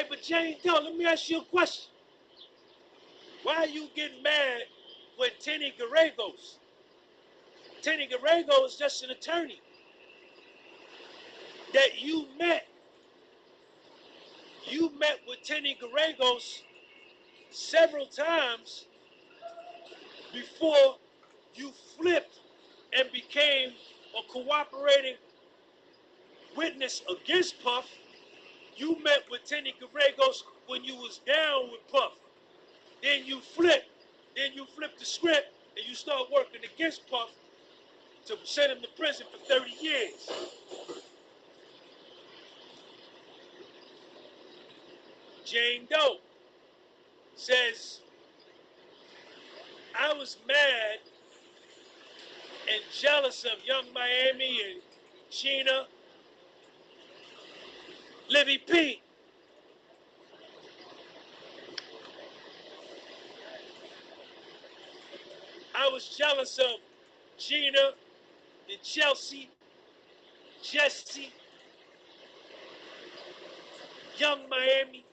Hey, but Jane Doe, let me ask you a question. Why are you getting mad with Tenny Gallegos? Tenny Gallego is just an attorney that you met. You met with Tenny Gallegos several times before you flipped and became a cooperating witness against Puff. You met with Tenny Gallegos when you was down with Puff. Then you flipped. Then you flipped the script and you start working against Puff to send him to prison for 30 years. Jane Doe says, I was mad and jealous of Young Miami and Gina, Livy P. I was jealous of Gina and Chelsea, Jesse, Young Miami,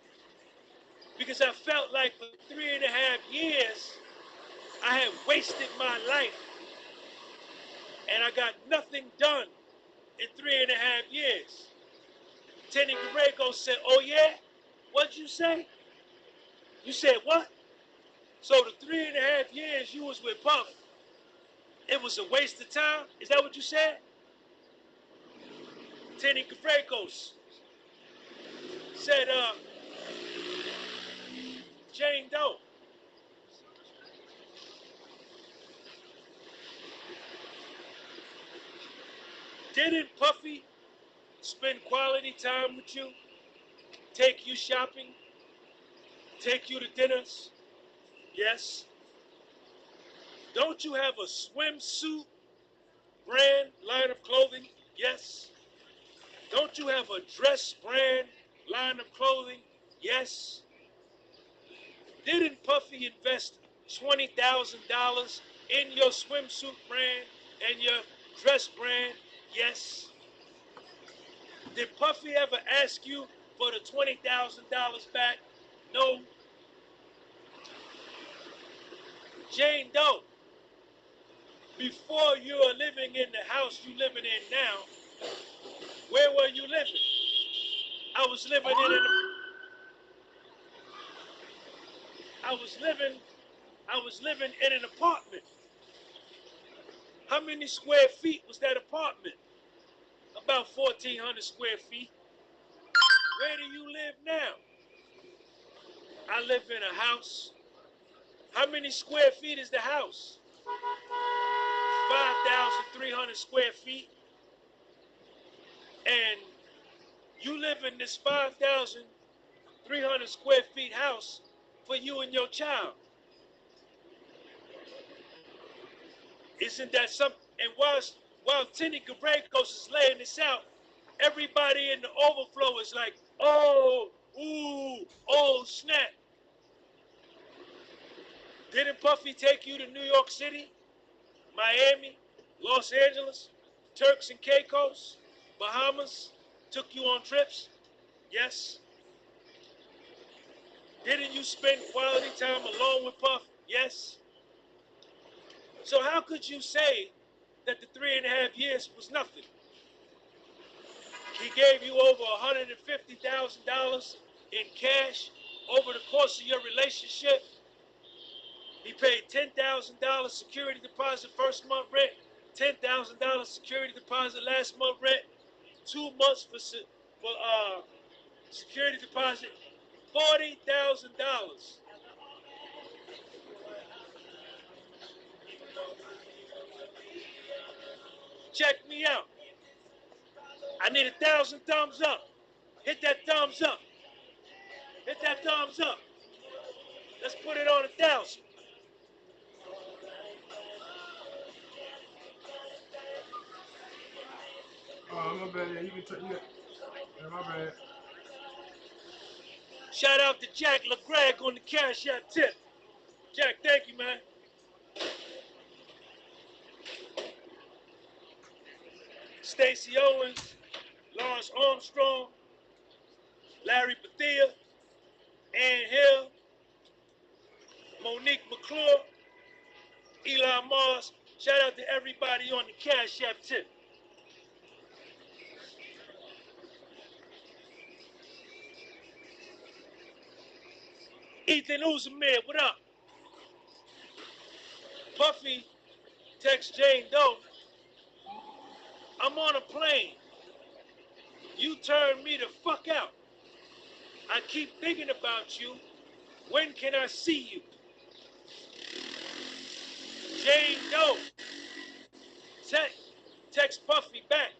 because I felt like for 3.5 years, I had wasted my life and I got nothing done in 3.5 years. Tenny Gallego said, oh yeah? What'd you say? You said what? So the 3.5 years you was with Puff, it was a waste of time? Is that what you said? Tenny Gallego said, Jane Doe. Didn't Puffy spend quality time with you? Take you shopping? Take you to dinners? Yes. Don't you have a swimsuit brand line of clothing? Yes. Don't you have a dress brand line of clothing? Yes. Didn't Puffy invest $20,000 in your swimsuit brand and your dress brand? Yes. Did Puffy ever ask you for the $20,000 back? No. Jane Doe, before you were living in the house you living in now, where were you living? I was living in an apartment. How many square feet was that apartment? About 1,400 square feet. Where do you live now? I live in a house. How many square feet is the house? 5,300 square feet. And you live in this 5,300 square feet house for you and your child. Isn't that something? And while Tenny Gallegos is laying this out, everybody in the overflow is like, oh, ooh, oh, snap. Didn't Puffy take you to New York City, Miami, Los Angeles, Turks and Caicos, Bahamas? Took you on trips? Yes. Didn't you spend quality time alone with Puff? Yes. So how could you say that the 3.5 years was nothing? He gave you over $150,000 in cash over the course of your relationship. He paid $10,000 security deposit first month rent, $10,000 security deposit last month rent, 2 months for security deposit, $40,000. Check me out. I need 1,000 thumbs up. Hit that thumbs up. Hit that thumbs up. Let's put it on 1,000. Oh, my bad. Yeah, you can take yeah. Yeah, my bad. Shout out to Jack LeGreg on the CASHAPP tip. Jack, thank you, man. Stacey Owens, Lawrence Armstrong, Larry Bethia, Shout out to everybody on the Cash App tip. Ethan Uzumir, what up? Puffy text Jane Doe. I'm on a plane. You turn me the fuck out. I keep thinking about you. When can I see you? Jane Doe. Text Puffy back.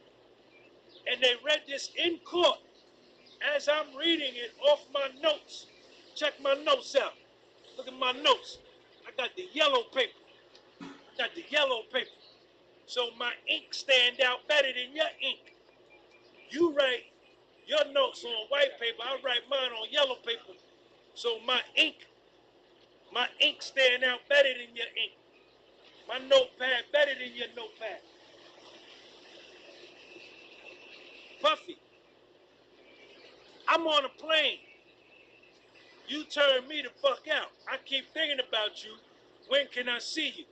And they read this in court as I'm reading it off my notes. Check my notes out. Look at my notes. I got the yellow paper. So my ink stand out better than your ink. You write your notes on white paper. I write mine on yellow paper. So my ink stand out better than your ink. My notepad better than your notepad. Puffy, I'm on a plane. You turn me the fuck out. I keep thinking about you. When can I see you?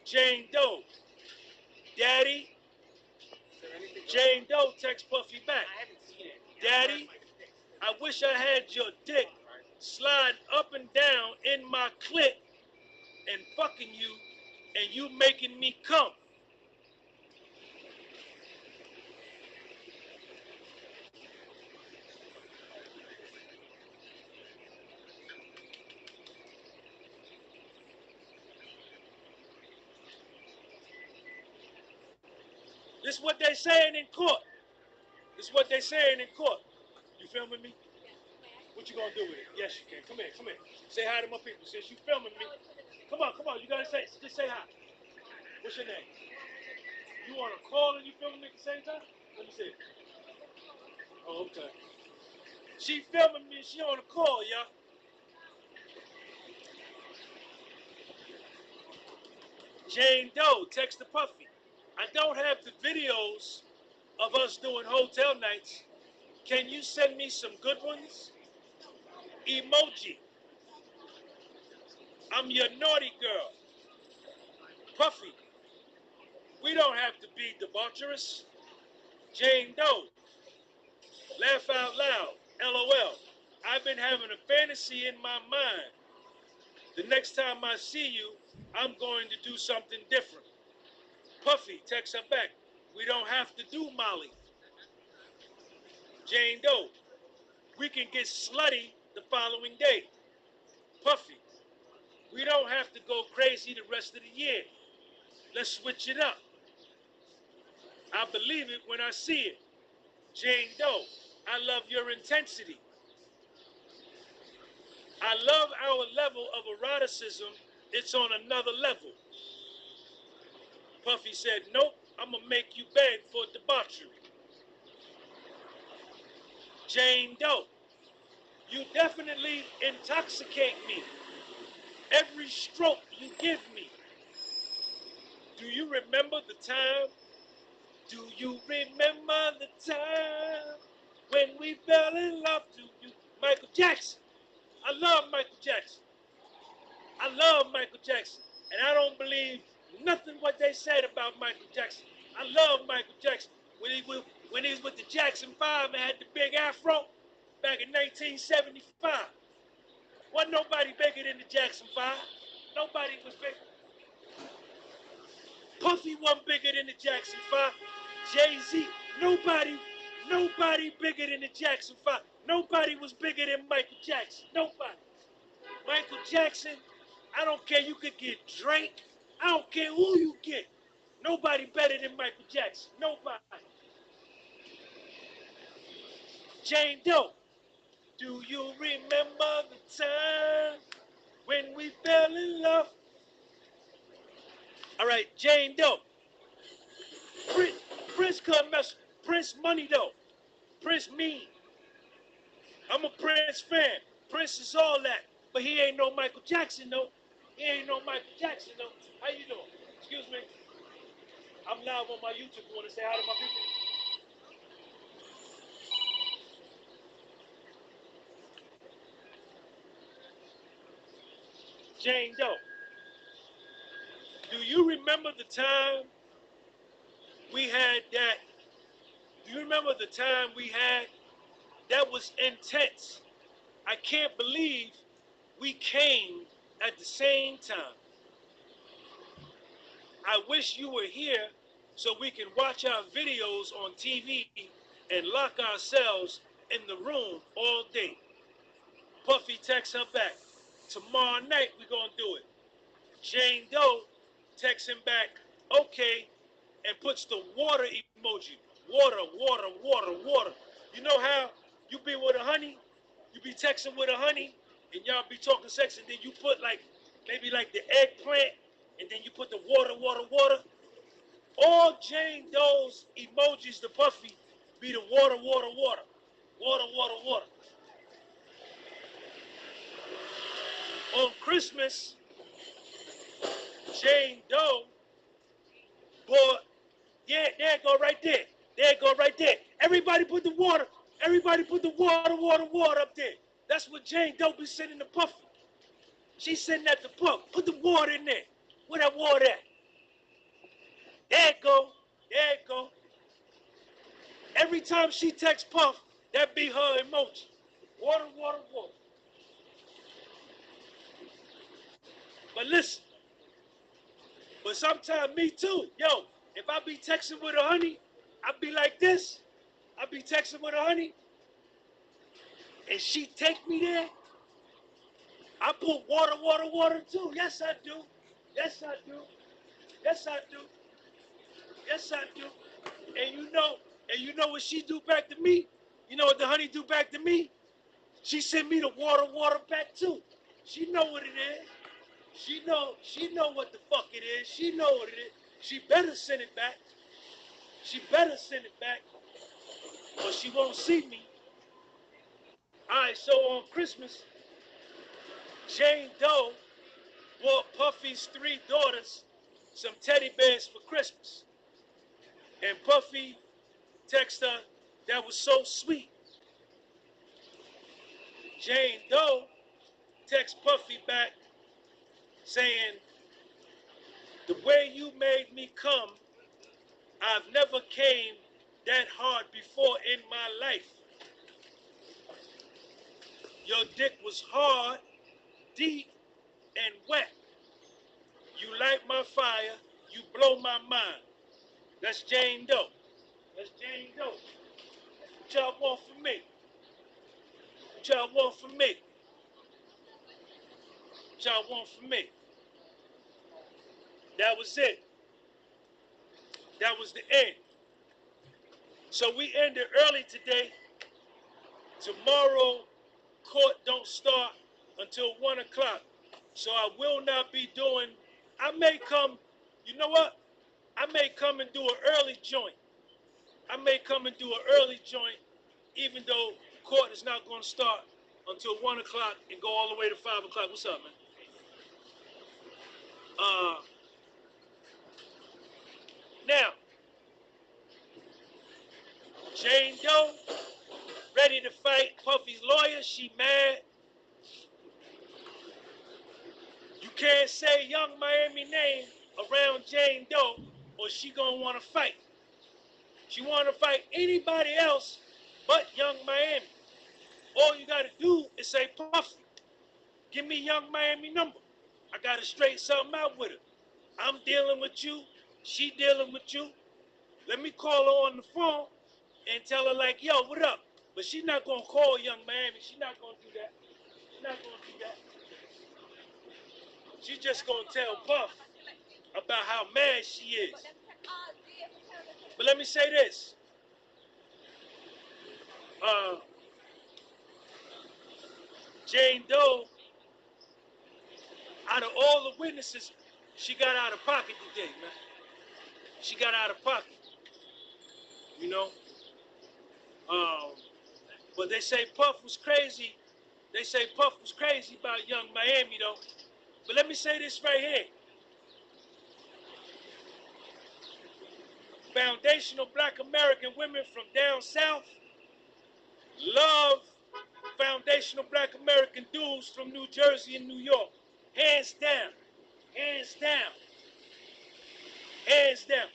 Jane Doe. Daddy. Jane Doe text Puffy back. Daddy, I wish I had your dick slide up and down in my clit and fucking you and you making me come. This is what they saying in court. You filming me? What you gonna do with it? Yes, you can. Come here. Say hi to my people. Since you filming me. Come on. You gotta just say hi. What's your name? You on a call and you filming me at the same time? Let me see. Oh, okay. She filming me. She on a call, y'all. Jane Doe, text to Puffy. I don't have the videos of us doing hotel nights. Can you send me some good ones? Emoji. I'm your naughty girl. Puffy. We don't have to be debaucherous. Jane Doe. Laugh out loud. LOL. I've been having a fantasy in my mind. The next time I see you, I'm going to do something different. Puffy, text her back. We don't have to do Molly. Jane Doe. We can get slutty the following day. Puffy. We don't have to go crazy the rest of the year. Let's switch it up. I believe it when I see it. Jane Doe. I love your intensity. I love our level of eroticism. It's on another level. Puffy said, nope, I'm going to make you beg for debauchery. Jane Doe. You definitely intoxicate me. Every stroke you give me. Do you remember the time? Do you remember the time when we fell in love? Do you? Michael Jackson. I love Michael Jackson. And I don't believe nothing what they said about Michael Jackson. I love Michael Jackson. When he was with the Jackson 5 and had the big afro back in 1975. Wasn't nobody bigger than the Jackson 5. Nobody was big. Puffy wasn't bigger than the Jackson 5. Jay-Z, nobody bigger than the Jackson 5. Nobody was bigger than Michael Jackson. Nobody. Michael Jackson, I don't care. You could get Drake. I don't care who you get. Nobody better than Michael Jackson. Nobody. Jane Doe, do you remember the time when we fell in love? All right, Jane Doe. Prince couldn't mess. Prince money though. Prince mean. I'm a Prince fan. Prince is all that. But he ain't no Michael Jackson though. How you doing? Excuse me. I'm live on my YouTube. You want to say hi to my people? Jane Doe. Do you remember the time we had that? Do you remember the time we had that was intense? I can't believe we came at the same time. I wish you were here so we can watch our videos on TV and lock ourselves in the room all day. Puffy texts her back. Tomorrow night we're going to do it. Jane Doe texts him back, okay, and puts the water emoji. Water, water, water, water. You know how you be with a honey? You be texting with a honey, and y'all be talking sex, and then you put like, maybe like the eggplant, and then you put the water, water, water. All Jane Doe's emojis to Puffy be the water, water, water. Water, water, water. On Christmas, Jane Doe bought, yeah, there it go right there. There it go right there. Everybody put the water, everybody put the water, water, water up there. That's what Jane Doe be sending to Puffy. She's sitting at the Puff. Put the water in there. Where that water at? There it go. There it go. Every time she texts Puff, that be her emoji. Water, water, water. But listen, but sometimes me too. Yo, if I be texting with a honey, I be like this. I be texting with a honey, and she take me there. I put water, water, water too. Yes, I do. Yes, I do. Yes, I do. Yes, I do. And you know what she do back to me? You know what the honey do back to me? She send me the water, water back too. She know what it is. She know what the fuck it is. She know what it is. She better send it back. She better send it back, or she won't see me. All right, so on Christmas, Jane Doe bought Puffy's 3 daughters some teddy bears for Christmas. And Puffy texted her, that was so sweet. Jane Doe texts Puffy back saying, the way you made me come, I've never came that hard before in my life. Your dick was hard, deep, and wet. You light my fire, you blow my mind. That's Jane Doe. That's Jane Doe. What y'all want from me? What y'all want from me? What y'all want from me? That was it. That was the end. So we ended early today. Tomorrow, court don't start until 1 o'clock. So I will not be doing, I may come, you know what? I may come and do an early joint. I may come and do an early joint, even though court is not going to start until 1 o'clock and go all the way to 5 o'clock. What's up, man? Now, Jane Doe, ready to fight Puffy's lawyer. She mad. You can't say Young Miami name around Jane Doe or she gonna want to fight. She want to fight anybody else but Young Miami. All you got to do is say, Puffy, give me Young Miami number. I got to straighten something out with her. I'm dealing with you. She dealing with you. Let me call her on the phone and tell her like, yo, what up? But she's not going to call Young Miami. She's not going to do that. She's not going to do that. She's just going to tell Puff about how mad she is. But let me say this. Jane Doe, out of all the witnesses, she got out of pocket today, man. She got out of pocket, you know. But they say Puff was crazy. They say Puff was crazy about Young Miami, though. But let me say this right here. Foundational Black American women from down south love foundational Black American dudes from New Jersey and New York. Hands down. Hands down. Hands down.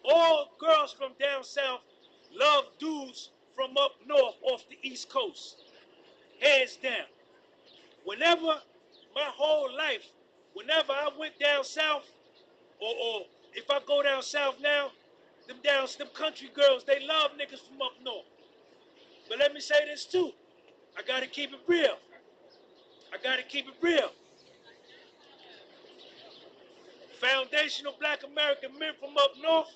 All girls from down south love dudes from up north off the East Coast. Hands down. Whenever, my whole life, whenever I went down south, or if I go down south now, them country girls, they love niggas from up north. But let me say this too. I gotta keep it real. I gotta keep it real. Foundational black American men from up north,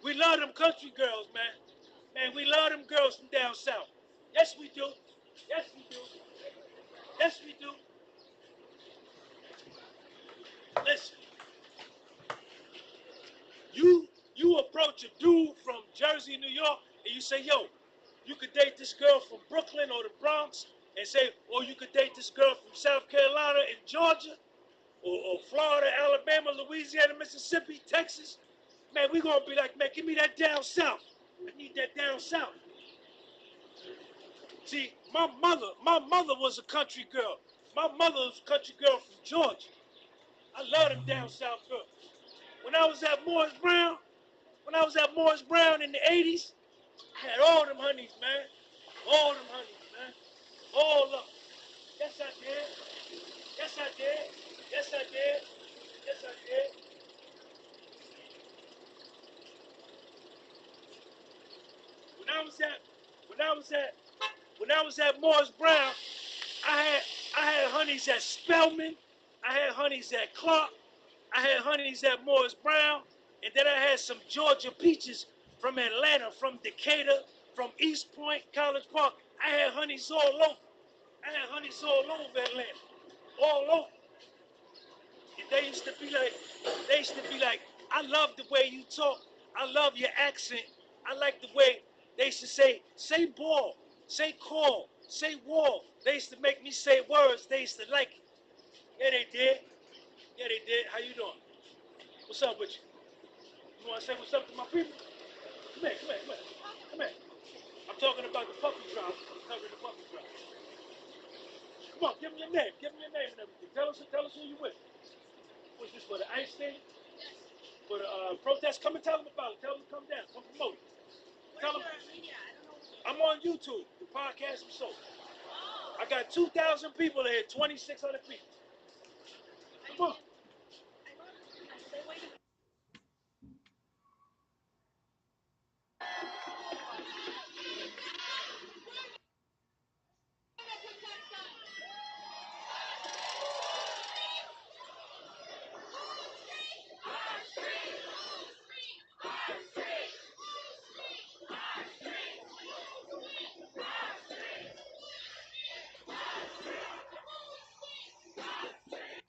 we love them country girls, man. Man, we love them girls from down south. Yes, we do. Yes, we do. Yes, we do. Listen, you approach a dude from Jersey, New York, and you say, yo, you could date this girl from Brooklyn or the Bronx, and say, or you could date this girl from South Carolina and Georgia, or Florida, Alabama, Louisiana, Mississippi, Texas. Man, we gonna be like, man, give me that down south. I need that down south. See, my mother was a country girl. My mother was a country girl from Georgia. I love them down south girls. When I was at Morris Brown, in the 80s, I had all them honeys, man. All them honeys, man. All of them. Yes, I did. Yes, I did. Yes, I did. Yes, I did. When I was at, when I was at, when I was at Morris Brown, I had I had honeys at Spelman, I had honeys at Clark, I had honeys at Morris Brown, and then I had some Georgia peaches from Atlanta, from Decatur, from East Point, College Park. I had honeys all over. I had honeys all over Atlanta, all over. And they used to be like, I love the way you talk. I love your accent. I like the way they used to say ball, say call, say wall. They used to make me say words. They used to like it. Yeah, they did. Yeah, they did. How you doing? What's up with you? You want to say what's up to my people? Come here, come here, come here. Come here. I'm talking about the puppy trial. I'm covering the puppy trial. Come on, give me your name. Give me your name and everything. Tell us who you with. What's this for the ice thing? For the protest? Come and tell them about it. Tell them to come down. Come promote it. Tell them. I'm on YouTube. The podcast is so. I got 2,000 people here, 2,600 people. Come on.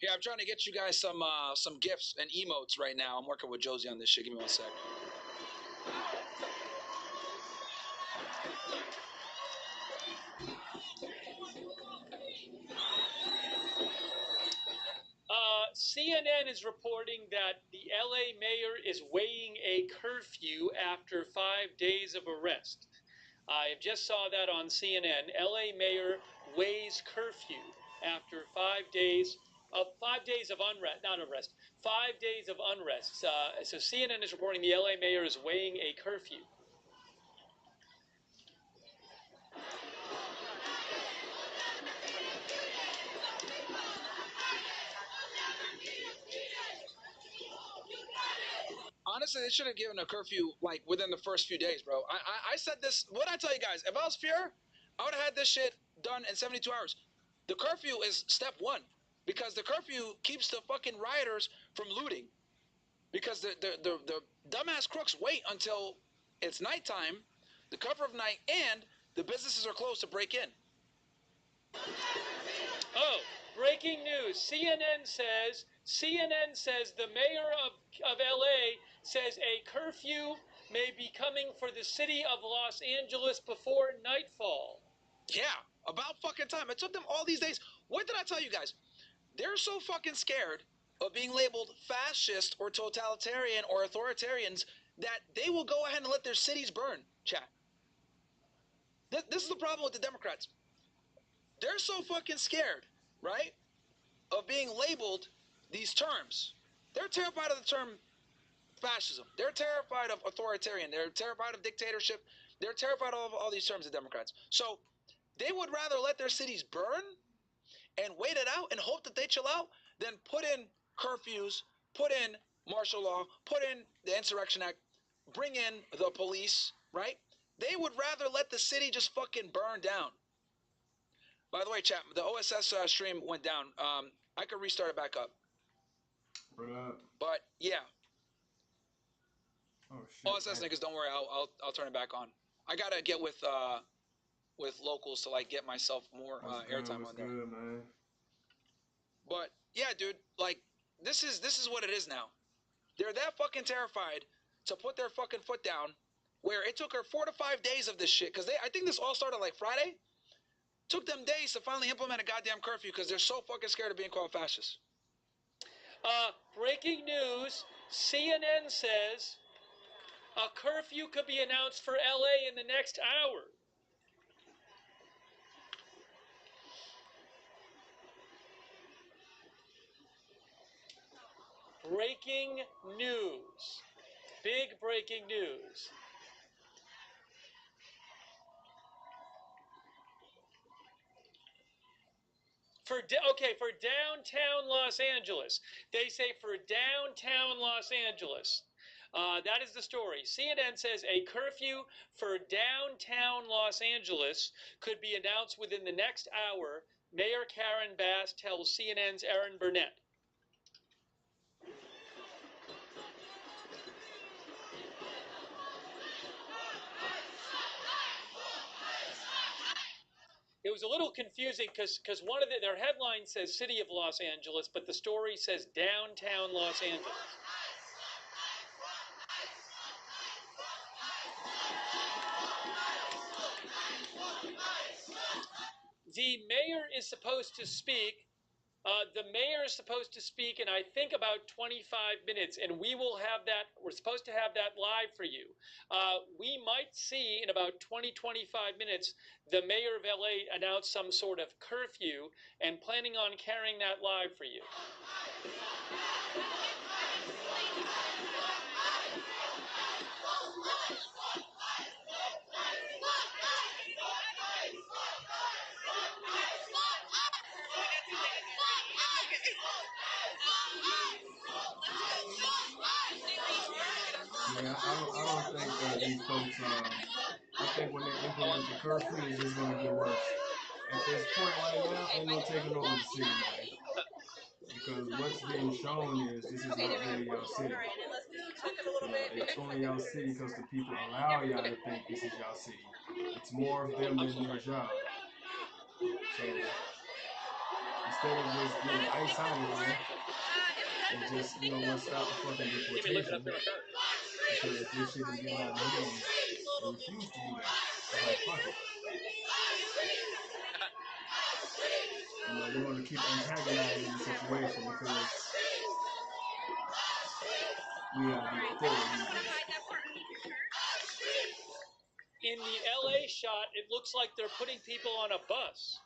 Yeah, I'm trying to get you guys some gifts and emotes right now. I'm working with Josie on this shit. Give me 1 sec. CNN is reporting that the LA mayor is weighing a curfew after 5 days of arrest. I just saw that on CNN. LA mayor weighs curfew after 5 days. 5 days of unrest, not arrest, 5 days of unrest. So CNN is reporting the LA mayor is weighing a curfew. Honestly, they should have given a curfew like within the first few days, bro. I said this. What did I tell you guys? If I was fair, I would have had this shit done in 72 hours. The curfew is step one because the curfew keeps the fucking rioters from looting. Because the dumbass crooks wait until it's nighttime, the cover of night, and the businesses are closed to break in. Oh, breaking news. CNN says the mayor of LA says a curfew may be coming for the city of Los Angeles before nightfall. Yeah, about fucking time. It took them all these days. What did I tell you guys? They're so fucking scared of being labeled fascist or totalitarian or authoritarians that they will go ahead and let their cities burn, chat. This is the problem with the Democrats. They're so fucking scared, right, of being labeled these terms. They're terrified of the term fascism. They're terrified of authoritarian. They're terrified of dictatorship. They're terrified of all these terms, the Democrats. So they would rather let their cities burn and wait it out and hope that they chill out than put in curfews, put in martial law, put in the Insurrection Act, bring in the police, right? They would rather let the city just fucking burn down. By the way, chat, the OSS stream went down. I could restart it back up. But yeah. Oh shit. OSS niggas, don't worry. I'll turn it back on. I gotta get with locals to like get myself more airtime on there. Good, man. But yeah, dude, like this is what it is now. They're that fucking terrified to put their fucking foot down. Where it took her 4 to 5 days of this shit, because I think this all started like Friday. Took them days to finally implement a goddamn curfew because they're so fucking scared of being called fascists. Breaking news: CNN says a curfew could be announced for LA in the next hour. Breaking news. Big breaking news. For downtown Los Angeles. They say for downtown Los Angeles. That is the story. CNN says a curfew for downtown Los Angeles could be announced within the next hour. Mayor Karen Bass tells CNN's Aaron Burnett. It was a little confusing because one of their headline says City of Los Angeles, but the story says downtown Los Angeles. The mayor is supposed to speak. The mayor is supposed to speak in, I think, about 25 minutes, and we will have that. We're supposed to have that live for you. We might see in about 25 minutes the mayor of LA announce some sort of curfew, and planning on carrying that live for you. Yeah, I don't think these folks. I think when they implement the curfew, it's just gonna get worse. At this point right now, ain't no taking over the city, man. Because what's being shown is this is not really y'all city. It's only y'all city because the people allow y'all to think this is y'all city. It's more of them than it is y'all. So instead of just getting ice out of here, and just, let's stop the fucking deportation. Because this shit is getting out of hand. They refuse to do that. They're like, fuck it. We're going to keep antagonizing the situation because we are the authorities. In the LA shot, it looks like they're putting people on a bus.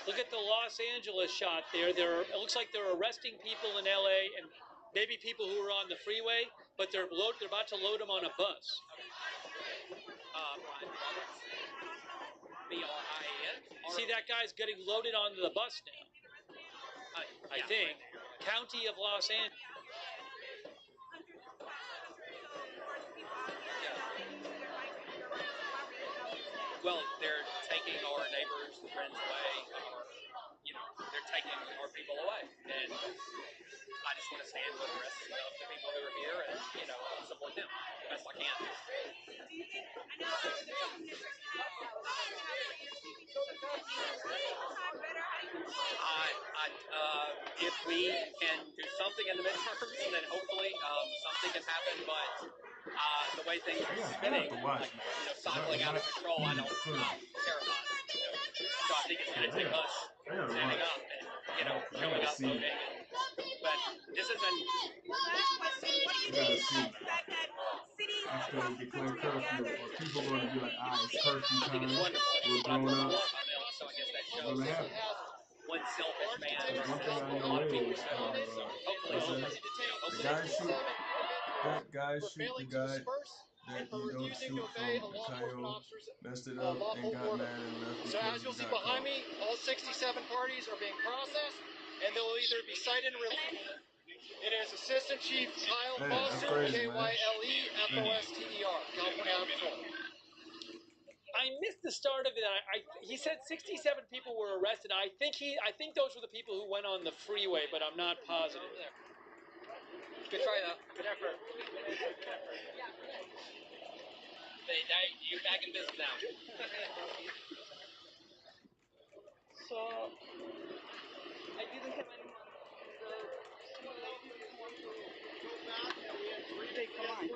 Look at the Los Angeles shot there. It looks like they're arresting people in LA and maybe people who are on the freeway, but they're about to load them on a bus. See, that guy's getting loaded onto the bus now. I think. County of Los Angeles. Well, they're taking our neighbors, friends away, or, they're taking our people away. And I just want to stand with the rest of the people who are here and, support them the best I can. If we can do something in the midterms, then hopefully something can happen. But the way things are spinning, cycling out of control, I'm terrified. So I think it's going to take us standing up and, showing up, voting. But this isn't. After they declare curfew, or people are going to be like, it's curfew time. We're grown up. So I guess that It's shows going to happen. When selfish fans. One thing I A lot of people is, so hopefully, the guy shoot that guy shoot the guy that you don't shoot from the coyote, messed it up and got mad and left because so as you'll see behind me, all 67 parties are being processed, and they'll either be cited and released. It is Assistant Chief Kyle Foster, K-Y-L-E-F-O-S-T-E-R, California Highway Patrol. I missed the start of it. He said 67 people were arrested. I think those were the people who went on the freeway, but I'm not positive. Good try though. Good effort. You're back in business now. So I didn't have any money. They come on.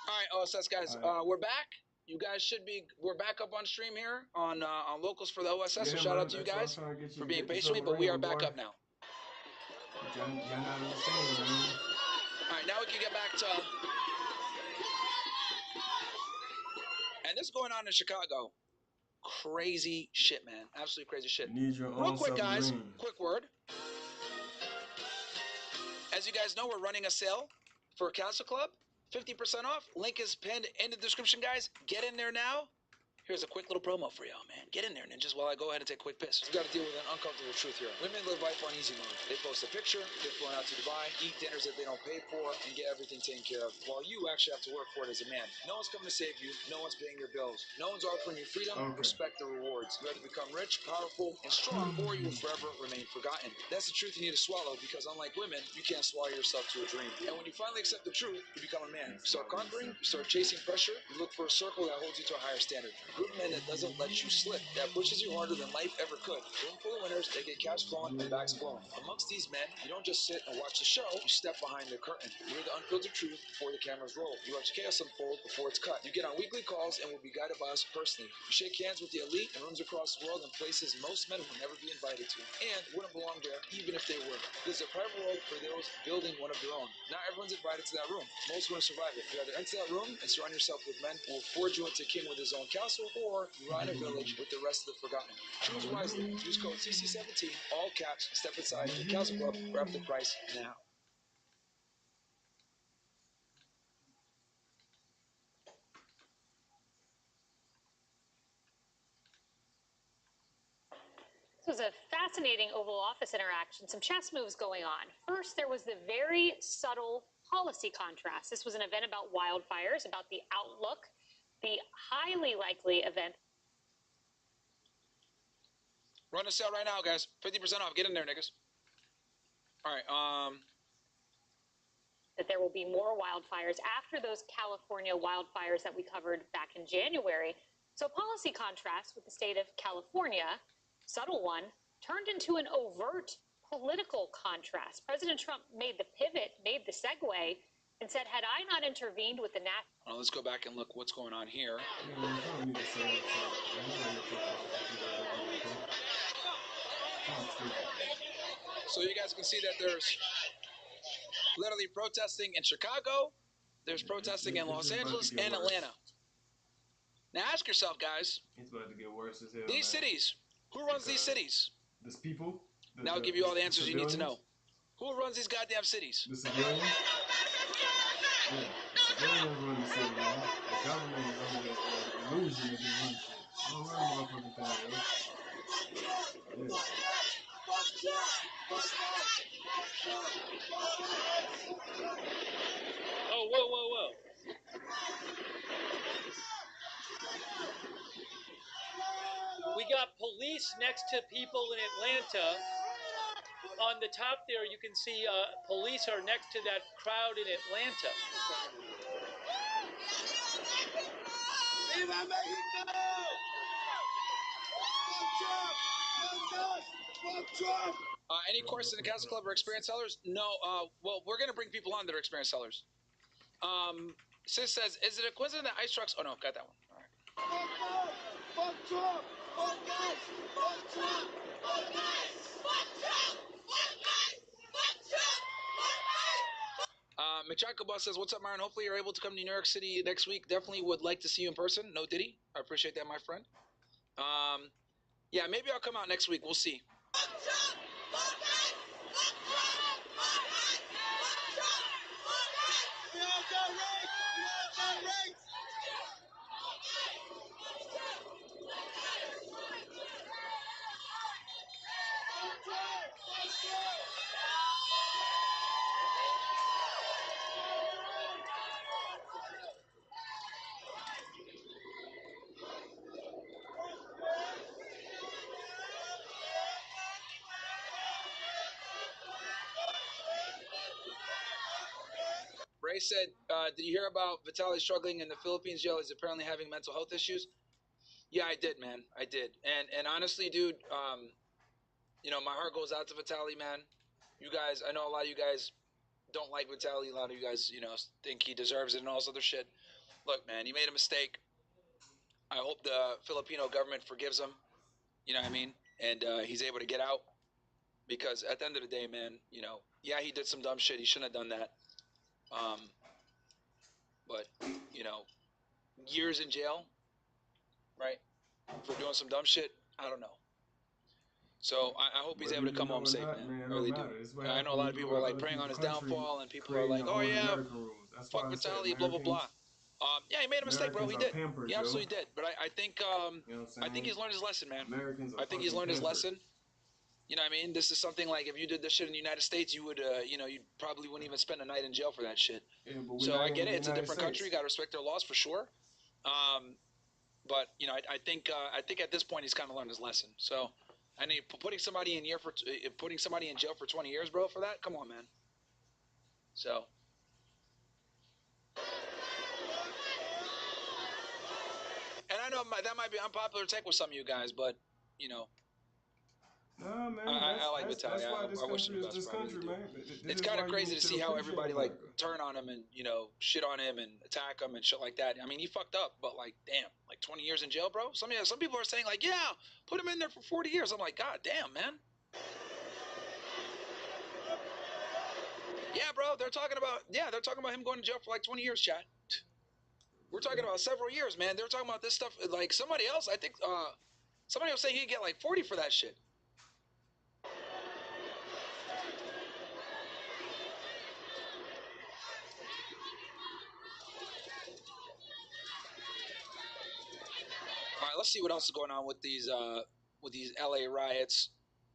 All right, OSS guys, we're back. You guys should be. We're back up on stream here on locals for the OSS. So shout out to you guys for being patient with me, but we are back up now. Y'all not understanding, man. All right, now we can get back to. And this is going on in Chicago. Crazy shit, man. Absolutely crazy shit. You need your Real own quick, guys. submarine. Quick word. As you guys know, we're running a sale for Castle Club. 50% off. Link is pinned in the description, guys. Get in there now. Here's a quick little promo for y'all, man. Get in there, ninjas, while I go ahead and take a quick piss. We got to deal with an uncomfortable truth here. Women live life on easy mode. They post a picture, get flown out to Dubai, eat dinners that they don't pay for, and get everything taken care of, while you actually have to work for it as a man. No one's coming to save you. No one's paying your bills. No one's offering you freedom, respect, or rewards. You have to become rich, powerful, and strong, or you will forever remain forgotten. That's the truth you need to swallow, because unlike women, you can't swallow yourself to a dream. And when you finally accept the truth, you become a man. You start conquering, you start chasing pressure, you look for a circle that holds you to a higher standard. A group of men that doesn't let you slip, that pushes you harder than life ever could. Room full of winners, they get cash flowing and backs flowing. Amongst these men, you don't just sit and watch the show, you step behind the curtain. You hear the unfiltered truth before the cameras roll. You watch chaos unfold before it's cut. You get on weekly calls and will be guided by us personally. You shake hands with the elite in rooms across the world and places most men will never be invited to, and wouldn't belong there even if they were. This is a private world for those building one of their own. Not everyone's invited to that room. Most wouldn't survive it. You either enter that room and surround yourself with men who will forge you into king with his own castle, or you ride a village with the rest of the forgotten. Choose wisely. Use code CC17, all caps, and step inside the Castle Club for half the price now. This was a fascinating Oval Office interaction. Some chess moves going on. First, there was the very subtle policy contrast. This was an event about wildfires, about the outlook, the highly likely event. Run a sale right now, guys. 50% off. Get in there, niggas. All right. That there will be more wildfires after those California wildfires that we covered back in January. So policy contrast with the state of California, subtle one, turned into an overt political contrast. President Trump made the pivot, made the segue, and said, had I not intervened with the national... Let's go back and look what's going on here. So you guys can see that there's literally protesting in Chicago, there's protesting in Los Angeles and Atlanta. Now ask yourself, guys, it's about to get worse as hell. These cities, who runs these cities? These people? Now I'll give you all the answers you need to know. Who runs these goddamn cities? The civilians? Yeah, the civilians run the city, man. The government is under the illusion that they run shit. I don't run motherfucking thing, yo. Yeah. Oh, whoa, whoa, whoa. We got police next to people in Atlanta. On the top there, you can see police are next to that crowd in Atlanta. ¡Viva México! Fuck Trump! Any courses in the Castle Club or experienced sellers? No. Well, we're gonna bring people on that are experienced sellers. Sis says, is it a coincidence that ice trucks? Oh no, got that one. All right. Fuck Trump! Fuck us! Fuck Trump! Fuck us! Fuck Trump! Fuck us! Fuck Trump! Fuck us! Machaka Boss says, "What's up, Myron? Hopefully you're able to come to New York City next week. Definitely would like to see you in person. No Diddy. I appreciate that, my friend. Yeah, maybe I'll come out next week. We'll see." Ray said, "Did you hear about Vitaly struggling in the Philippines jail? He's apparently having mental health issues." Yeah, I did, man. I did. And honestly, dude, you know, my heart goes out to Vitaly, man. You guys, I know a lot of you guys don't like Vitaly. A lot of you guys, you know, think he deserves it and all this other shit. Look, man, he made a mistake. I hope the Filipino government forgives him. You know what I mean? And he's able to get out. Because at the end of the day, man, you know, yeah, he did some dumb shit. He shouldn't have done that. But, you know, years in jail, right, for doing some dumb shit, I don't know. So I hope he's able to come home safe, man. I really do. I know a lot of people are like praying on his downfall, and people are like, "Oh yeah, fuck Vitaly, blah blah blah." Yeah, he made a mistake, bro. He did. He absolutely did. But I think he's learned his lesson, man. I think he's learned his lesson. You know what I mean? This is something like if you did this shit in the United States, you would, you know, you probably wouldn't even spend a night in jail for that shit. Yeah, so I get it. It's a different country. You got to respect their laws for sure. But you know, I think at this point he's kind of learned his lesson. So, I mean, putting somebody in jail for 20 years, bro, for that? Come on, man. So. And I know that might be unpopular take with some of you guys, but you know. Nah, man, I like Vitaly. I wish him the best. It's kind of crazy to see how everybody like turn on him and, you know, shit on him and attack him and shit like that. I mean, he fucked up, but like, damn, like 20 years in jail, bro. Some people are saying like, yeah, put him in there for 40 years. I'm like, God damn, man. Yeah, bro. They're talking about him going to jail for like 20 years, chat. We're talking about several years, man. They're talking about this stuff like somebody else. I think somebody was saying he'd get like 40 for that shit. All right, let's see what else is going on with these LA riots.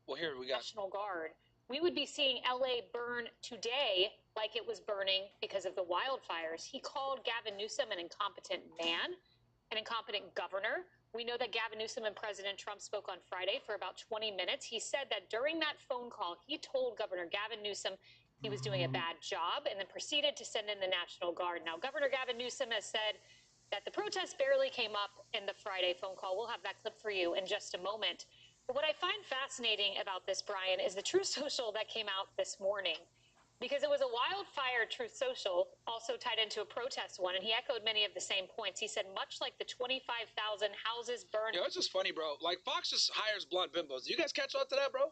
Well, here we got National Guard. We would be seeing LA burn today like it was burning because of the wildfires. He called Gavin Newsom an incompetent man, an incompetent governor. We know that Gavin Newsom and President Trump spoke on Friday for about 20 minutes. He said that during that phone call, he told Governor Gavin Newsom he was doing a bad job and then proceeded to send in the National Guard. Now, Governor Gavin Newsom has said that the protest barely came up in the Friday phone call. We'll have that clip for you in just a moment. But what I find fascinating about this, Brian, is the Truth Social that came out this morning. Because it was a wildfire Truth Social, also tied into a protest one, and he echoed many of the same points. He said, much like the 25,000 houses burned. Yeah, it's just funny, bro. Like, Fox just hires blonde bimbos. Do you guys catch on to that, bro?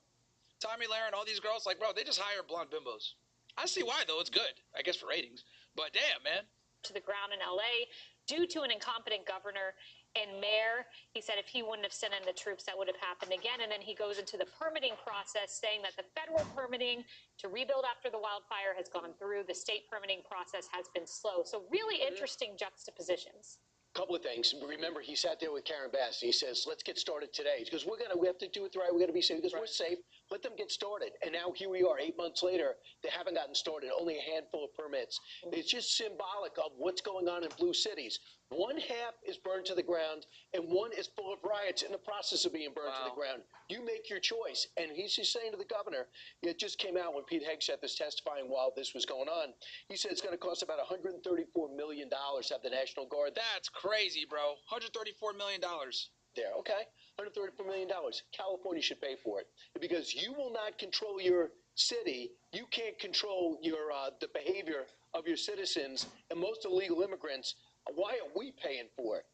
Tommy Lair and all these girls, like, bro, they just hire blonde bimbos. I see why, though. It's good, I guess, for ratings. But damn, man. To the ground in L.A. due to an incompetent governor and mayor. He said if he wouldn't have sent in the troops, that would have happened again. And then he goes into the permitting process, saying that the federal permitting to rebuild after the wildfire has gone through. The state permitting process has been slow. So really interesting juxtapositions. Couple of things. Remember, he sat there with Karen Bass. He says, let's get started today. He goes, we have to do it right. We got to be safe. Because we're safe. Let them get started. And now here we are, 8 months later. They haven't gotten started. Only a handful of permits. It's just symbolic of what's going on in blue cities. One half is burned to the ground, and one is full of riots in the process of being burned to the ground. You make your choice. And he's just saying to the governor, it just came out when Pete Hegseth was testifying while this was going on. He said it's going to cost about $134 million to have the National Guard. That's crazy, bro. $134 million. There, okay? $134 million. California should pay for it. Because you will not control your city. You can't control your the behavior of your citizens and most illegal immigrants. Why are we paying for it?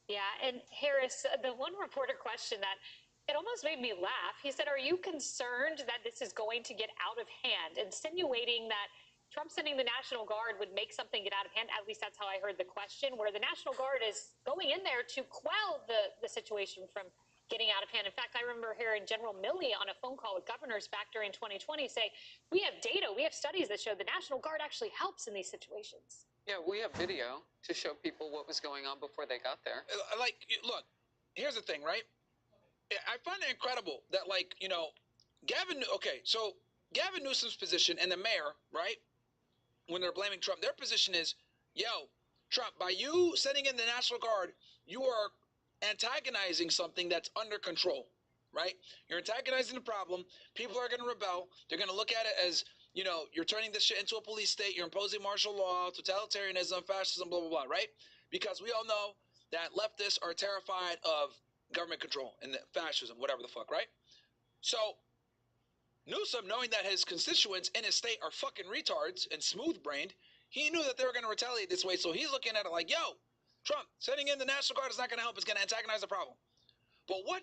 Yeah, and Harris, the one reporter question that it almost made me laugh. He said, are you concerned that this is going to get out of hand, insinuating that Trump sending the National Guard would make something get out of hand. At least that's how I heard the question, where the National Guard is going in there to quell the situation from getting out of hand. In fact, I remember hearing General Milley on a phone call with governors back during 2020 say, we have data, we have studies that show the National Guard actually helps in these situations. Yeah, we have video to show people what was going on before they got there. Like, look, here's the thing, right? I find it incredible that, like, you know, Gavin Newsom's position and the mayor, right, when they're blaming Trump, their position is, yo, Trump, by you sending in the National Guard, you are antagonizing something that's under control, right? You're antagonizing the problem. People are going to rebel. They're going to look at it as, you know, you're turning this shit into a police state. You're imposing martial law, totalitarianism, fascism, blah, blah, blah, right? Because we all know that leftists are terrified of government control and fascism, whatever the fuck, right? So Newsom, knowing that his constituents in his state are fucking retards and smooth-brained, he knew that they were going to retaliate this way. So he's looking at it like, yo, Trump, sending in the National Guard is not going to help. It's going to antagonize the problem. But what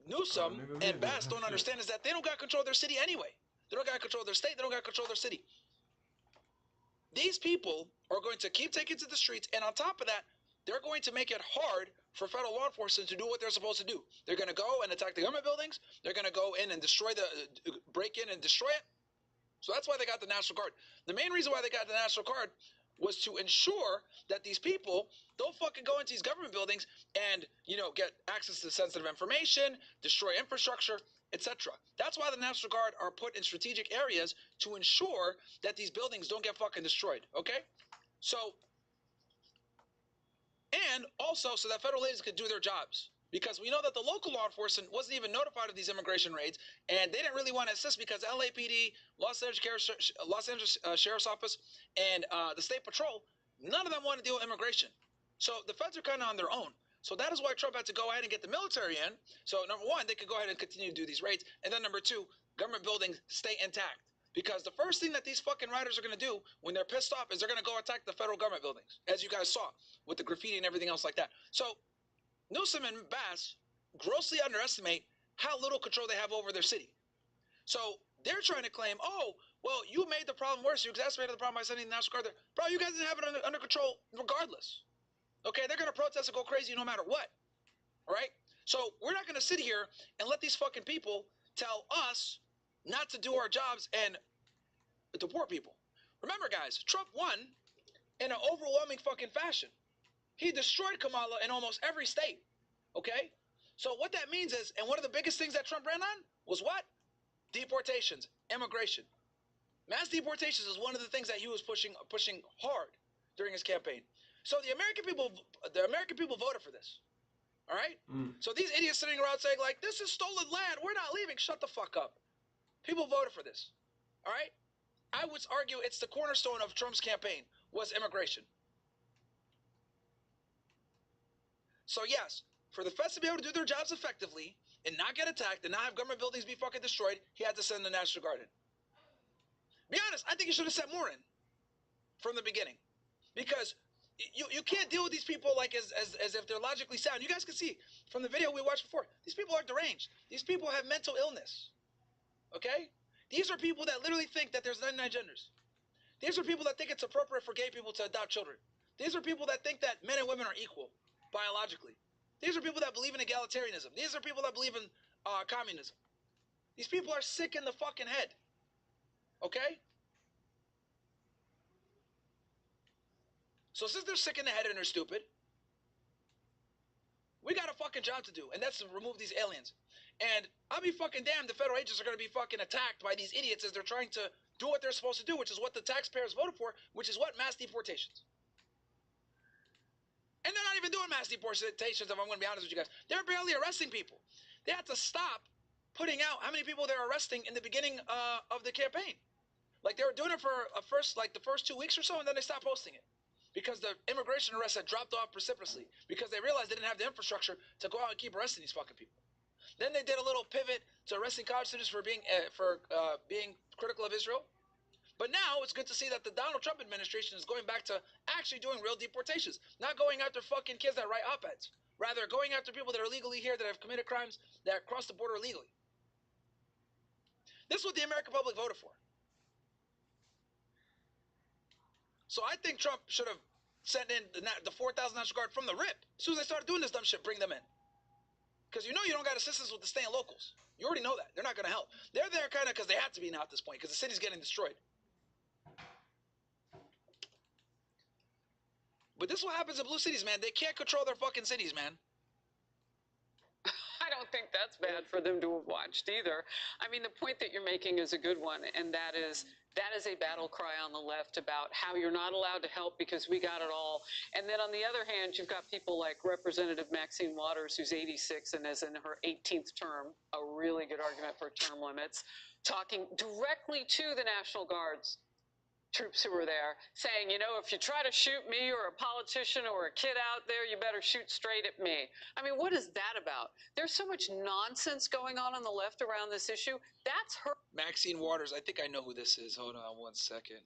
Newsom and Bass don't understand is that they don't got control of their city anyway. They don't got control of their state. They don't got control of their city. These people are going to keep taking to the streets, and on top of that, they're going to make it hard for federal law enforcement to do what they're supposed to do. They're going to go and attack the government buildings. They're going to go in and break in and destroy it. So that's why they got the National Guard. The main reason why they got the National Guard was to ensure that these people don't fucking go into these government buildings and, you know, get access to sensitive information, destroy infrastructure, etc. That's why the National Guard are put in strategic areas to ensure that these buildings don't get fucking destroyed, okay? So, and also so that federal agents could do their jobs. Because we know that the local law enforcement wasn't even notified of these immigration raids, and they didn't really want to assist because LAPD, Los Angeles Sheriff's Office, and the State Patrol, none of them want to deal with immigration. So the feds are kind of on their own. So that is why Trump had to go ahead and get the military in. So number one, they could go ahead and continue to do these raids. And then number two, government buildings stay intact. Because the first thing that these fucking riders are going to do when they're pissed off is they're going to go attack the federal government buildings, as you guys saw with the graffiti and everything else like that. So Newsom and Bass grossly underestimate how little control they have over their city. So they're trying to claim, oh, well, you made the problem worse. You exacerbated the problem by sending the National Guard there. Bro, you guys didn't have it under control regardless. Okay, they're going to protest and go crazy no matter what. All right? So we're not going to sit here and let these fucking people tell us not to do our jobs and deport people. Remember, guys, Trump won in an overwhelming fucking fashion. He destroyed Kamala in almost every state, okay? So what that means is, and one of the biggest things that Trump ran on was what? Deportations, immigration. Mass deportations is one of the things that he was pushing hard during his campaign. So the American people voted for this, all right? So these idiots sitting around saying, like, this is stolen land, we're not leaving, shut the fuck up. People voted for this, all right? I would argue it's the cornerstone of Trump's campaign was immigration. So yes, for the feds to be able to do their jobs effectively and not get attacked and not have government buildings be fucking destroyed, he had to send the National Guard in. Be honest, I think he should have sent more in from the beginning. Because you can't deal with these people like as if they're logically sound. You guys can see from the video we watched before, these people are deranged. These people have mental illness. Okay? These are people that literally think that there's 99 genders. These are people that think it's appropriate for gay people to adopt children. These are people that think that men and women are equal biologically. These are people that believe in egalitarianism. These are people that believe in communism. These people are sick in the fucking head. Okay? So since they're sick in the head and they're stupid, we got a fucking job to do, and that's to remove these aliens. And I'll be fucking damned the federal agents are going to be fucking attacked by these idiots as they're trying to do what they're supposed to do, which is what the taxpayers voted for, which is what? Mass deportations. And they're not even doing mass deportations, if I'm going to be honest with you guys. They're barely arresting people. They had to stop putting out how many people they're arresting in the beginning of the campaign. Like, they were doing it for the first 2 weeks or so, and then they stopped posting it. Because the immigration arrests had dropped off precipitously. Because they realized they didn't have the infrastructure to go out and keep arresting these fucking people. Then they did a little pivot to arresting college students for being critical of Israel. But now it's good to see that the Donald Trump administration is going back to actually doing real deportations. Not going after fucking kids that write op-eds. Rather, going after people that are legally here, that have committed crimes, that cross the border illegally. This is what the American public voted for. So I think Trump should have sent in the 4,000 National Guard from the rip. As soon as they started doing this dumb shit, bring them in. Because you know you don't got assistance with the staying locals. You already know that. They're not going to help. They're there kind of because they have to be now at this point because the city's getting destroyed. But this is what happens in blue cities, man. They can't control their fucking cities, man. I don't think that's bad for them to have watched either. I mean, the point that you're making is a good one, and that is a battle cry on the left about how you're not allowed to help because we got it all. And then on the other hand, you've got people like Representative Maxine Waters, who's 86 and is in her 18th term, a really good argument for term limits, talking directly to the National Guard's troops who were there, saying, you know, if you try to shoot me or a politician or a kid out there, you better shoot straight at me. I mean, what is that about? There's so much nonsense going on the left around this issue. That's her. Maxine Waters, I think I know who this is. Hold on 1 second.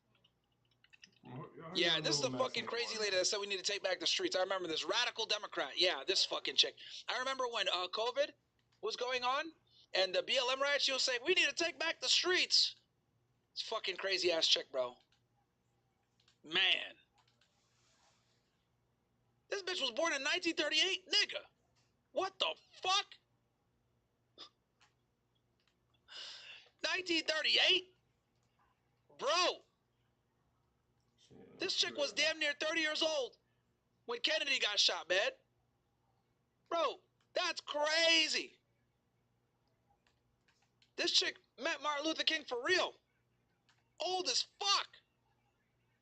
Yeah, this is the fucking crazy lady that said we need to take back the streets. I remember this radical Democrat. Yeah, this fucking chick. I remember when COVID was going on and the BLM riots, she was saying, we need to take back the streets. It's fucking crazy ass chick, bro. Man. This bitch was born in 1938, nigga. What the fuck? 1938? Bro. This chick was damn near 30 years old when Kennedy got shot, man. Bro, that's crazy. This chick met Martin Luther King for real. Old as fuck.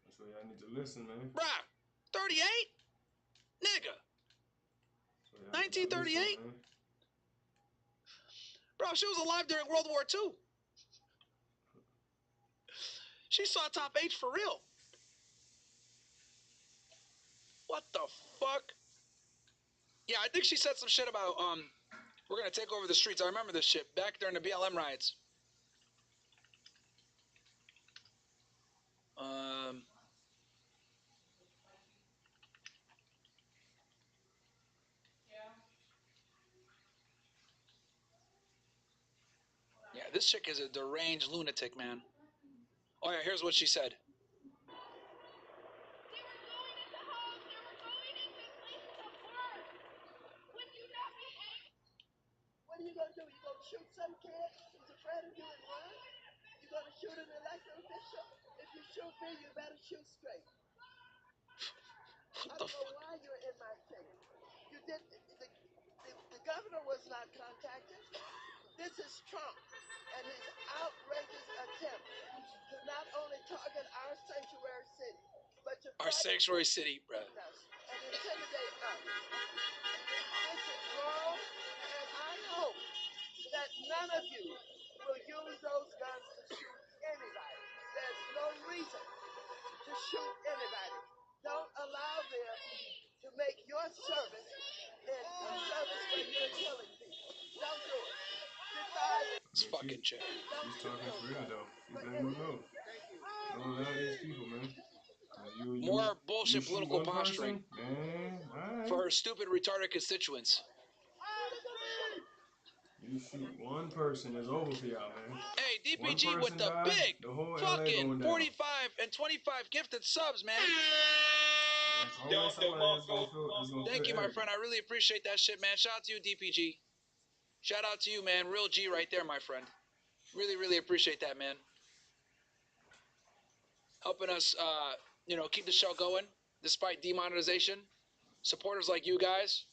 That's why y'all need to listen, man. Bruh, 38? Nigga. 1938? Bro, she was alive during World War II. She saw Top H for real. What the fuck? Yeah, I think she said some shit about, we're gonna take over the streets. I remember this shit back during the BLM riots. Yeah, this chick is a deranged lunatic, man. Oh yeah, here's what she said. What are you going to do? You going to shoot some kid who's afraid of you and run? You going to shoot an elected official? If you shoot me, you better shoot straight. I don't know why you're in my case. You did. The governor was not contacted. This is Trump and his outrageous attempt to not only target our sanctuary city, but to our sanctuary city, bro. And intimidate us. This is wrong, and I hope that none of you will use those guns to shoot anybody. There's no reason to shoot anybody. Don't allow them to make your service in a service where you're killing people. Don't do it. This fucking chick. She's talking for real, though. She's letting them know. Don't allow these people, man. More bullshit political posturing man. for her stupid, retarded constituents. You shoot one person, it's over for y'all, man. Hey, DPG with the big fucking 45 and 25 gifted subs, man. Thank you, my friend. I really appreciate that shit, man. Shout out to you, DPG. Shout out to you, man. Real G right there, my friend. Really, really appreciate that, man. Helping us, you know, keep the show going despite demonetization. Supporters like you guys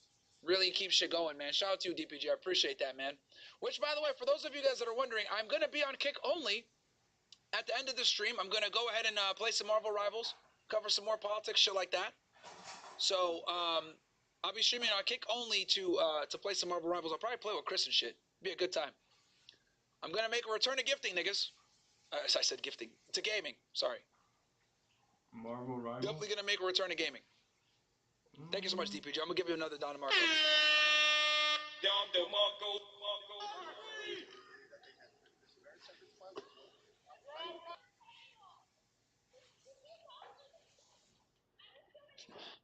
really keep shit going, man. Shout out to you, DPG. I appreciate that, man. Which, by the way, for those of you guys that are wondering, I'm going to be on Kick only at the end of the stream. I'm going to go ahead and play some Marvel Rivals, cover some more politics, shit like that. So, I'll be streaming on Kick only to play some Marvel Rivals. I'll probably play with Chris and shit. Be a good time. I'm going to make a return to gifting, niggas. I said gifting. To gaming. Sorry. Marvel Rivals? Definitely going to make a return to gaming. Thank you so much, DPG. I'm going to give you another Don DeMarco. Don DeMarco.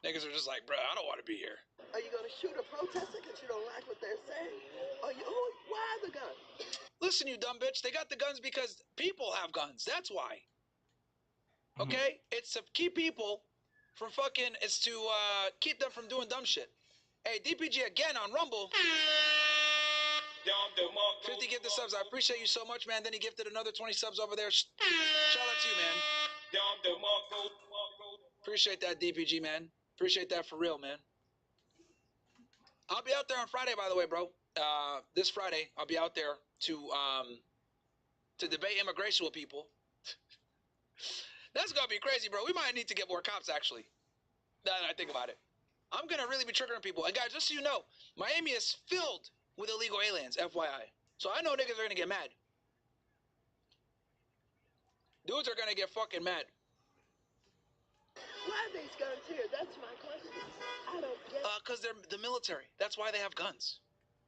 Niggas are just like, bro, I don't want to be here. Are you going to shoot a protester because you don't like what they're saying? Why the gun? Listen, you dumb bitch. They got the guns because people have guns. That's why. Okay? It's to keep people from fucking, it's to keep them from doing dumb shit. Hey, DPG again on Rumble. 50 gifted subs. I appreciate you so much, man. Then he gifted another 20 subs over there. Shout out to you, man. Appreciate that, DPG, man. Appreciate that for real, man. I'll be out there on Friday, by the way, bro. This Friday, I'll be out there to debate immigration with people. That's gonna be crazy, bro. We might need to get more cops, actually. Now that I think about it, I'm gonna really be triggering people. And guys, just so you know, Miami is filled with illegal aliens, FYI. So I know niggas are gonna get mad. Dudes are gonna get fucking mad. Why are these guns here? That's my question. I don't get it. Because they're the military. That's why they have guns.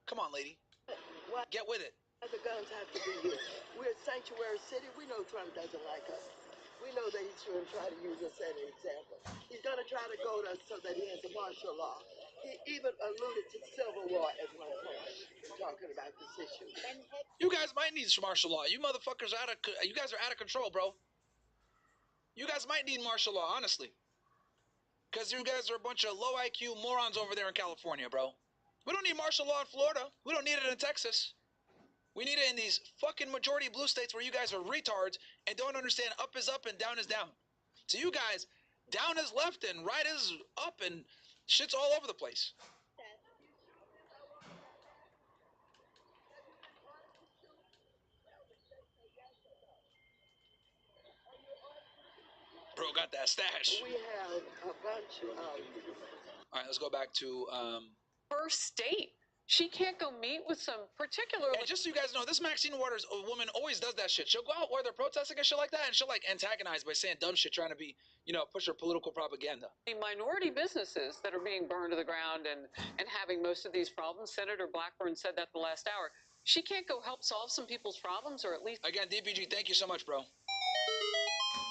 Come on, lady. Why get with it. The guns have to be here? We're a sanctuary city. We know Trump doesn't like us. We know that he's going to try to use us as an example. He's going to try to goad us so that he has a martial law. He even alluded to civil war at one point in talking about this issue. And you guys might need martial law. You motherfuckers you guys are out of control, bro. You guys might need martial law, honestly. Because you guys are a bunch of low IQ morons over there in California, bro. We don't need martial law in Florida. We don't need it in Texas. We need it in these fucking majority blue states where you guys are retards and don't understand up is up and down is down. To you guys, down is left and right is up and shit's all over the place. Bro got that stash. we have a bunch of... All right, let's go back to... Her state. She can't go meet with some particular... And just so you guys know, this Maxine Waters woman always does that shit. She'll go out where they're protesting and shit like that, and she'll, like, antagonize by saying dumb shit, trying to be, you know, push her political propaganda. Minority businesses that are being burned to the ground and having most of these problems. Senator Blackburn said that the last hour. She can't go help solve some people's problems, or at least... Again, DPG, thank you so much, bro.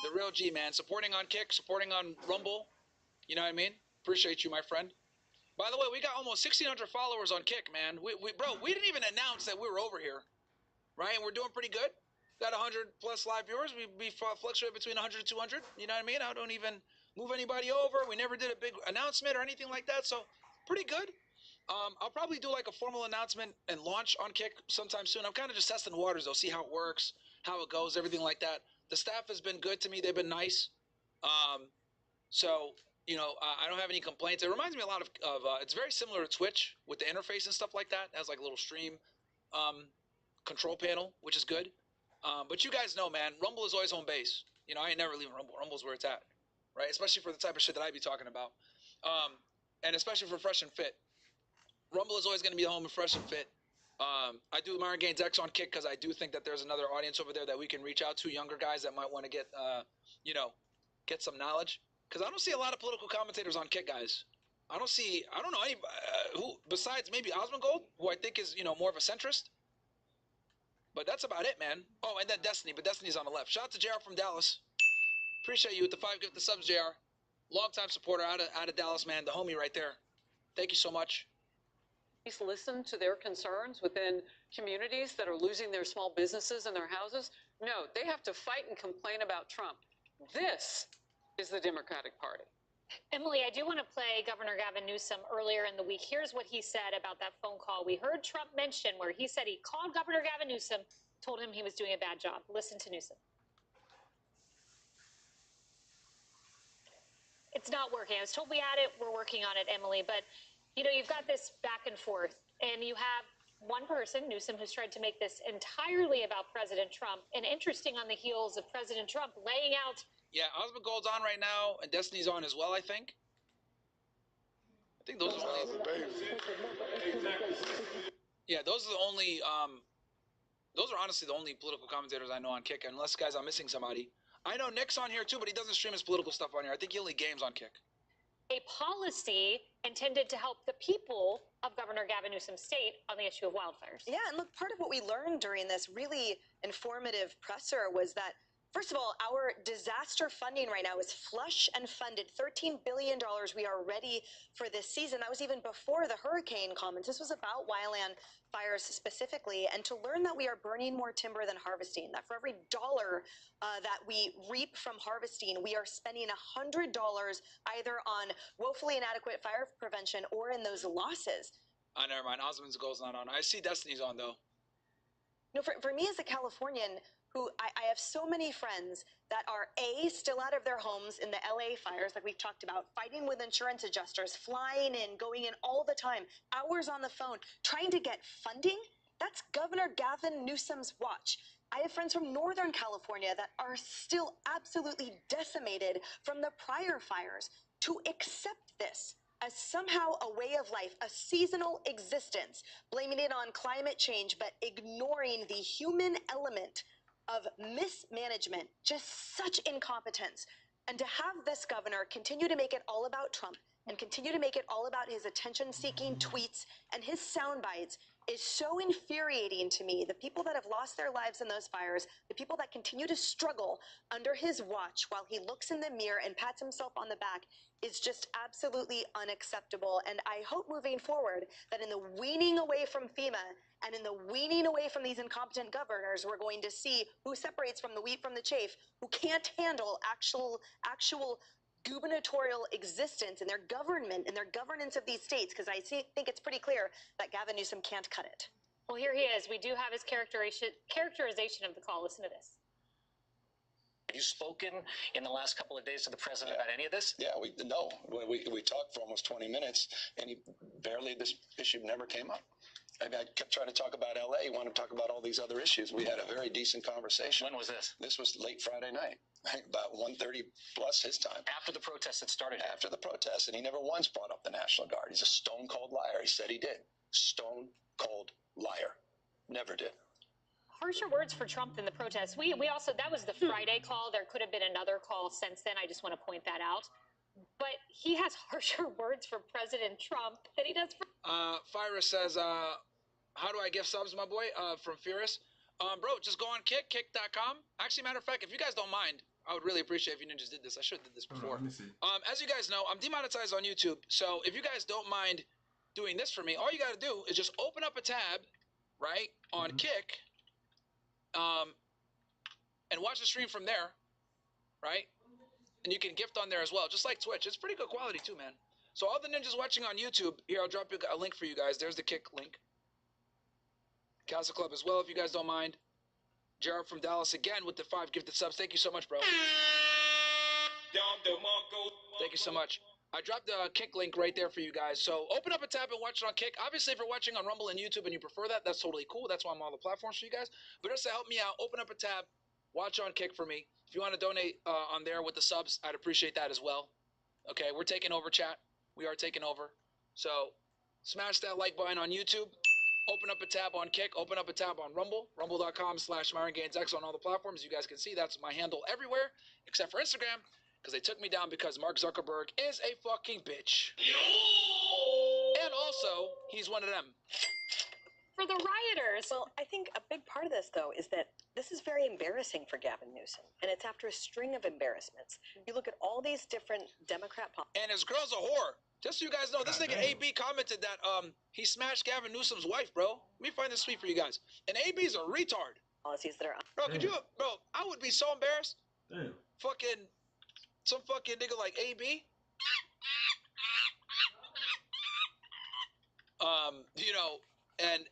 The real G, man. Supporting on Kick, supporting on Rumble. You know what I mean? Appreciate you, my friend. By the way, we got almost 1,600 followers on Kick, man. Bro, we didn't even announce that we were over here, right? And we're doing pretty good. Got 100 plus live viewers. We fluctuate between 100 and 200. You know what I mean? I don't even move anybody over. We never did a big announcement or anything like that. So pretty good. I'll probably do like a formal announcement and launch on Kick sometime soon. I'm kind of just testing the waters, though. See how it works, how it goes, everything like that. The staff has been good to me. They've been nice. So... You know, I don't have any complaints. It reminds me a lot of it's very similar to Twitch with the interface and stuff like that. It has like a little stream control panel, which is good. But you guys know, man, Rumble is always home base. You know, I ain't never leaving Rumble. Rumble's where it's at, right? Especially for the type of shit that I be talking about. And especially for Fresh and Fit. Rumble is always going to be the home of Fresh and Fit. I do Myron Gaines X on Kick because I do think that there's another audience over there that we can reach out to, younger guys that might want to get, you know, get some knowledge. Because I don't see a lot of political commentators on Kick, guys. I don't know any who besides maybe Osmongold, who I think is, you know, more of a centrist. But that's about it, man. Oh, and then Destiny, but Destiny's on the left. Shout out to JR from Dallas. Appreciate you with the 5 gift subs, JR. Longtime supporter out of Dallas, man. The homie right there. Thank you so much. Please listen to their concerns within communities that are losing their small businesses and their houses. No, they have to fight and complain about Trump. This is the Democratic Party. Emily, I do want to play Governor Gavin Newsom earlier in the week. Here's what he said about that phone call. We heard Trump mention where he said he called Governor Gavin Newsom, told him he was doing a bad job. Listen to Newsom. It's not working. I was told we had it. We're working on it, Emily. But, you know, you've got this back and forth, and you have one person, Newsom, who's tried to make this entirely about President Trump. And interesting, on the heels of President Trump laying out... Yeah, Osmongold's on right now, and Destiny's on as well, I think. I think those are the only... Yeah, those are the only... those are honestly the only political commentators I know on Kick, unless, guys, I'm missing somebody. I know Nick's on here, too, but he doesn't stream his political stuff on here. I think he only games on Kick. A policy intended to help the people of Governor Gavin Newsom's state on the issue of wildfires. Yeah, and look, part of what we learned during this really informative presser was that First of all, our disaster funding right now is flush and funded. $13 billion. We are ready for this season. That was even before the hurricane comments. This was about wildland fires specifically. And to learn that we are burning more timber than harvesting, that for every dollar that we reap from harvesting, we are spending $100 either on woefully inadequate fire prevention or in those losses. Oh, never mind. Osmond's goal's not on. I see Destiny's on, though. You know, for me as a Californian, who I have so many friends that are A, still out of their homes in the LA fires, like we've talked about, fighting with insurance adjusters, flying in, going in all the time, hours on the phone, trying to get funding. That's Governor Gavin Newsom's watch. I have friends from Northern California that are still absolutely decimated from the prior fires. To accept this as somehow a way of life, a seasonal existence, blaming it on climate change, but ignoring the human element of mismanagement, just such incompetence. And to have this governor continue to make it all about Trump and continue to make it all about his attention-seeking tweets and his sound bites is so infuriating to me. The people that have lost their lives in those fires, the people that continue to struggle under his watch while he looks in the mirror and pats himself on the back is just absolutely unacceptable. And I hope moving forward that in the weaning away from FEMA and in the weaning away from these incompetent governors, we're going to see who separates from the wheat from the chaff, who can't handle actual gubernatorial existence in their government and their governance of these states, because I think it's pretty clear that Gavin Newsom can't cut it. Well, here he is. We do have his characterization of the call. Listen to this. Have you spoken in the last couple of days to the president about any of this? Yeah, we talked for almost 20 minutes, and this issue never came up. I kept trying to talk about LA. He wanted to talk about all these other issues. We had a very decent conversation. When was this? This was late Friday night, about 1:30 plus his time. After the protests had started? After the protests, and he never once brought up the National Guard. He's a stone-cold liar. He said he did. Stone-cold liar. Never did. Harsher words for Trump than the protests. We also, that was the Friday call. There could have been another call since then. I just want to point that out. But he has harsher words for President Trump than he does for... Fyra says, how do I give subs, my boy, from Furious? Bro, just go on kick.com. Actually, matter of fact, if you guys don't mind, I would really appreciate if you ninjas did this. I should have did this before. As you guys know, I'm demonetized on YouTube. So if you guys don't mind doing this for me, all you got to do is just open up a tab, right, on Kick, and watch the stream from there, right? And you can gift on there as well, just like Twitch. It's pretty good quality too, man. So all the ninjas watching on YouTube, here, I'll drop you a link for you guys. There's the Kick link. Casa Club as well, if you guys don't mind. Jared from Dallas again with the 5 gifted subs. Thank you so much, bro. Thank you so much. I dropped the Kick link right there for you guys. So open up a tab and watch it on Kick. Obviously, if you're watching on Rumble and YouTube and you prefer that, that's totally cool. That's why I'm on all the platforms for you guys. But just to help me out, open up a tab, watch on Kick for me. If you want to donate on there with the subs, I'd appreciate that as well. Okay, we're taking over, chat. We are taking over. So smash that like button on YouTube. Open up a tab on Kick. Open up a tab on Rumble. Rumble.com/MyronGainsX on all the platforms. You guys can see that's my handle everywhere except for Instagram because they took me down because Mark Zuckerberg is a fucking bitch. And also, he's one of them. For the rioters. Well, I think a big part of this, though, is that this is very embarrassing for Gavin Newsom. And it's after a string of embarrassments. You look at all these different Democrat policies. And his girl's a whore. Just so you guys know, this nigga AB commented that he smashed Gavin Newsom's wife, bro. Let me find this tweet for you guys. And AB's a retard. Policies that are... Bro, could you... Bro, I would be so embarrassed. Damn. Some fucking nigga like AB. You know, and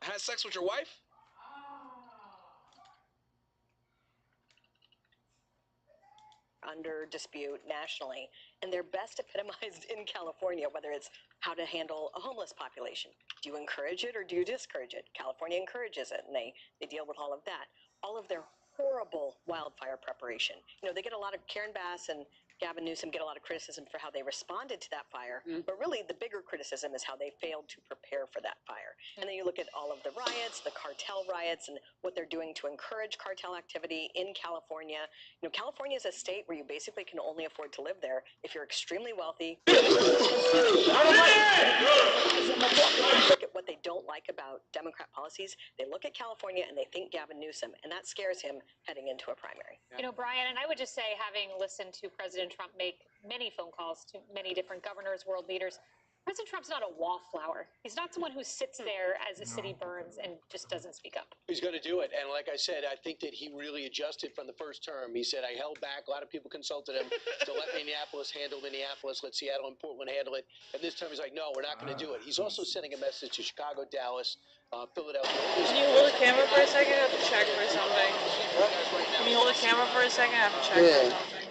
has sex with your wife? Under dispute nationally, and they're best epitomized in California, whether it's how to handle a homeless population. Do you encourage it or do you discourage it? California encourages it, and they deal with all of that. All of their horrible wildfire preparation. You know, they get a lot of Karen Bass and Gavin Newsom get a lot of criticism for how they responded to that fire, but really the bigger criticism is how they failed to prepare for that fire. And then you look at all of the riots, the cartel riots, and what they're doing to encourage cartel activity in California. You know, California is a state where you basically can only afford to live there if you're extremely wealthy. Look at what what they don't like about Democrat policies? They look at California and they think Gavin Newsom, and that scares him heading into a primary. You know, Brian, and I would just say, having listened to President Trump make many phone calls to many different governors, world leaders, President Trump's not a wallflower. He's not someone who sits there as the city burns and just doesn't speak up. He's going to do it. And like I said, I think that he really adjusted from the first term. He said, I held back. A lot of people consulted him to let Minneapolis handle Minneapolis, let Seattle and Portland handle it. And this time he's like, no, we're not going to do it. He's also sending a message to Chicago, Dallas, Philadelphia. Can you hold the camera for a second? I have to check for something. Can you hold the camera for a second? I have to check for something.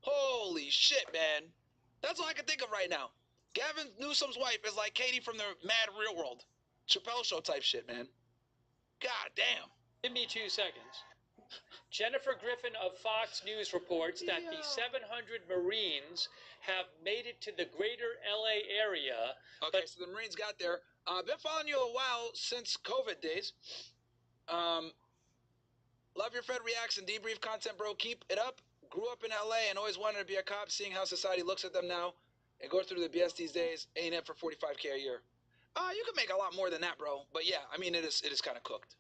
Holy shit, man. That's all I can think of right now. Gavin Newsom's wife is like Katie from the Mad Real World. Chappelle Show type shit, man. God damn. Give me 2 seconds. Jennifer Griffin of Fox News reports that the 700 Marines have made it to the greater LA area. Okay, so the Marines got there. I've been following you a while since COVID days. Love your Fed Reacts and debrief content, bro. Keep it up. Grew up in LA and always wanted to be a cop, seeing how society looks at them now and go through the BS these days. Ain't it for $45K a year? You can make a lot more than that, bro. But yeah, I mean, it is kind of cooked.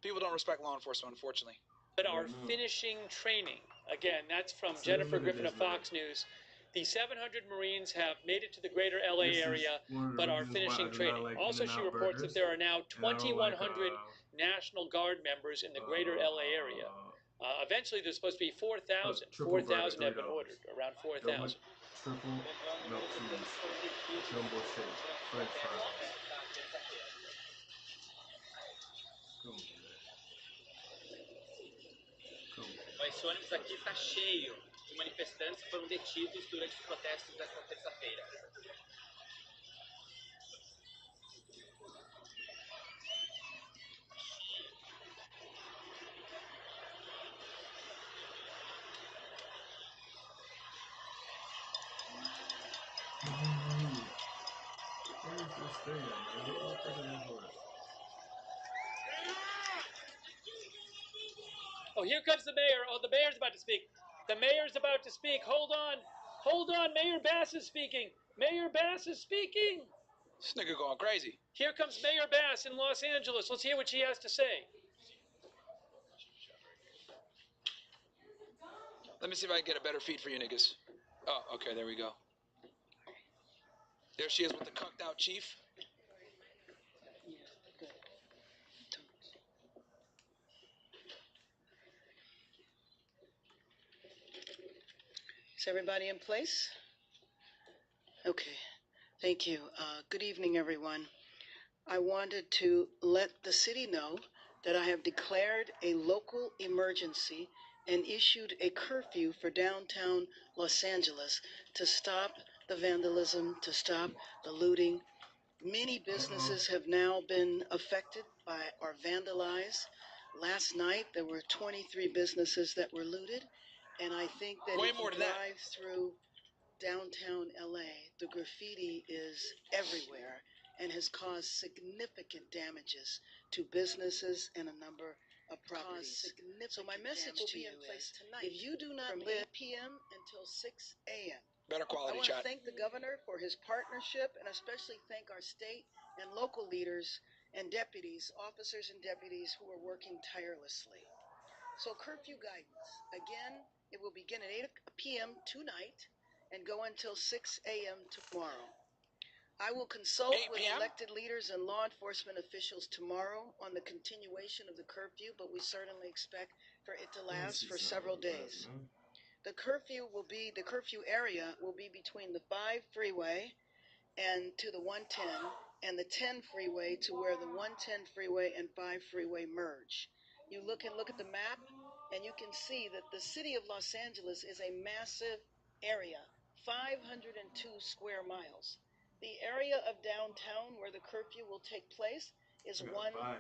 People don't respect law enforcement, unfortunately. But are finishing training. Again, that's from Jennifer Griffin of Fox News. The 700 Marines have made it to the greater LA area, but are finishing training. Also, she reports that there are now 2,100 National Guard members in the greater LA area. Eventually, there's supposed to be 4,000. 4,000 have been ordered, around 4,000. Triple milk cheese, jumbo shake, French fries. Come on, man. Esse ônibus aqui está cheio de manifestantes que foram detidos durante os protestos desta terça-feira. Oh, here comes the mayor. Oh, the mayor's about to speak. The mayor's about to speak. Hold on. Hold on. Mayor Bass is speaking. Mayor Bass is speaking. This nigga going crazy. Here comes Mayor Bass in Los Angeles. Let's hear what she has to say. Let me see if I can get a better feed for you niggas. Oh, okay, there we go. There she is with the cucked out chief. Is everybody in place? Okay, thank you. Good evening, everyone. I wanted to let the city know that I have declared a local emergency and issued a curfew for downtown Los Angeles to stop the vandalism, to stop the looting. Many businesses have now been affected by or vandalized. Last night, there were 23 businesses that were looted. And I think that if you drive through downtown LA, the graffiti is everywhere and has caused significant damages to businesses and a number of properties. So my message to you is, if you do not live 8 p.m. until 6 a.m., better quality I want chat. to thank the governor for his partnership and especially thank our state and local leaders and deputies, officers and deputies who are working tirelessly. So curfew guidance, again, it will begin at 8 p.m. tonight and go until 6 a.m. tomorrow. I will consult with elected leaders and law enforcement officials tomorrow on the continuation of the curfew, but we certainly expect for it to last for several days. The curfew area will be between the 5 freeway and to the 110 and the 10 freeway to where the 110 freeway and 5 freeway merge. You can look at the map and you can see that the city of Los Angeles is a massive area, 502 square miles. The area of downtown where the curfew will take place is 1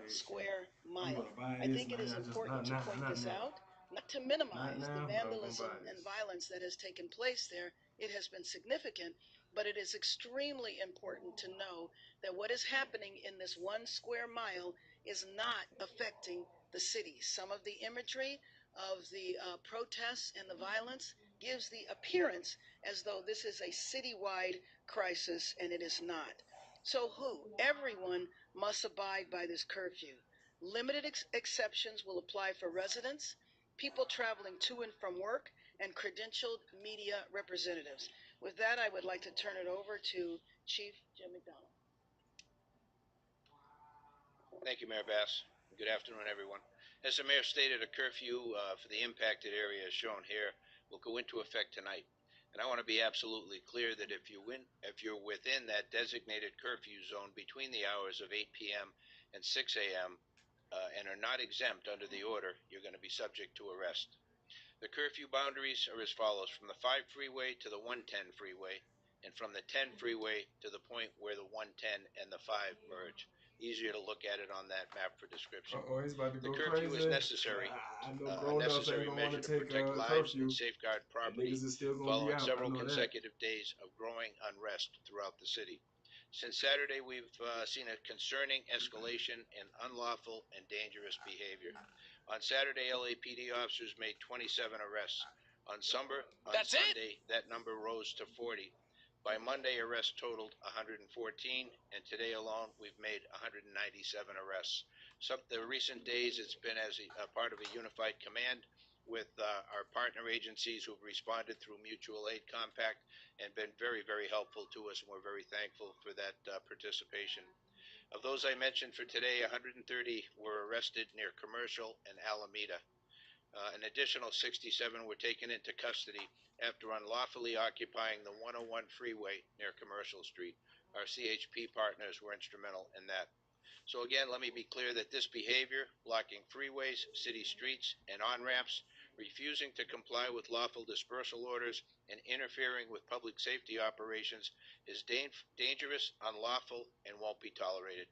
square mile. I think it is important to point this out, not to minimize the vandalism and violence that has taken place there. It has been significant, but it is extremely important to know that what is happening in this 1 square mile is not affecting the city. Some of the imagery of the protests and the violence gives the appearance as though this is a citywide crisis, and it is not. So everyone must abide by this curfew. Limited exceptions will apply for residents, people traveling to and from work, and credentialed media representatives. With that, I would like to turn it over to Chief Jim McDonald. Thank you, Mayor Bass. Good afternoon, everyone. As the mayor stated, a curfew for the impacted area as shown here will go into effect tonight. And I want to be absolutely clear that if you're within that designated curfew zone between the hours of 8 p.m. and 6 a.m. And are not exempt under the order, you're going to be subject to arrest. The curfew boundaries are as follows: from the 5 freeway to the 110 freeway, and from the 10 freeway to the point where the 110 and the 5 merge. Easier to look at it on that map for description. He's about to The go curfew crazy. is necessary, I know a grown-ups ain't necessary gonna want measure to to take protect a lives and curfew. safeguard And property niggas is still gonna be following out. I several know that. consecutive days of growing unrest throughout the city. Since Saturday, we've seen a concerning escalation in unlawful and dangerous behavior. On Saturday, LAPD officers made 27 arrests. On Sunday, that number rose to 40. By Monday, arrests totaled 114, and today alone, we've made 197 arrests. The recent days, it's been as a part of a unified command with our partner agencies who've responded through mutual aid compact and been very, very helpful to us, and we're very thankful for that participation. Of those I mentioned for today, 130 were arrested near Commercial and Alameda. An additional 67 were taken into custody after unlawfully occupying the 101 freeway near Commercial Street. Our CHP partners were instrumental in that. So again, let me be clear that this behavior, blocking freeways, city streets, and on-ramps, refusing to comply with lawful dispersal orders, and interfering with public safety operations is dangerous, unlawful, and won't be tolerated.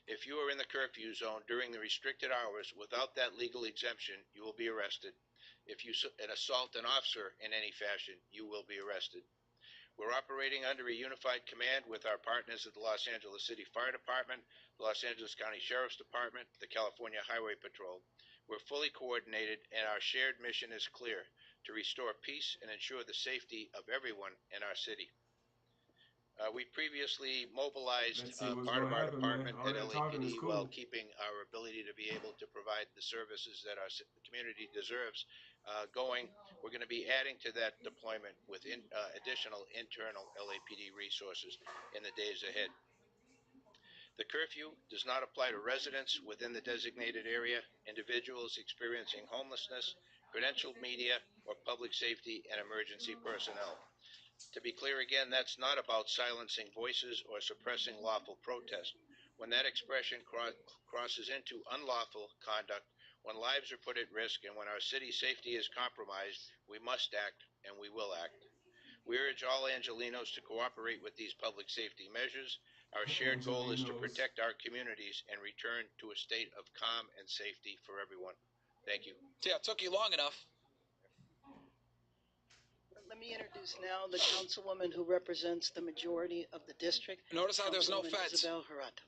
If you are in the curfew zone during the restricted hours without that legal exemption, you will be arrested. If you assault an officer in any fashion, you will be arrested. We're operating under a unified command with our partners at the Los Angeles City Fire Department, the Los Angeles County Sheriff's Department, the California Highway Patrol. We're fully coordinated, and our shared mission is clear: to restore peace and ensure the safety of everyone in our city. We previously mobilized part of our department at LAPD while keeping our ability to be able to provide the services that our community deserves going. We're going to be adding to that deployment with additional internal LAPD resources in the days ahead. The curfew does not apply to residents within the designated area, individuals experiencing homelessness, credentialed media, or public safety and emergency personnel. To be clear again, that's not about silencing voices or suppressing lawful protest. When that expression crosses into unlawful conduct, when lives are put at risk, and when our city's safety is compromised, we must act, and we will act. We urge all Angelenos to cooperate with these public safety measures. Our shared goal is to protect our communities and return to a state of calm and safety for everyone. Thank you. Yeah, it took you long enough. Let me introduce now the councilwoman who represents the majority of the district. Notice how there's no feds. Isabel Harato.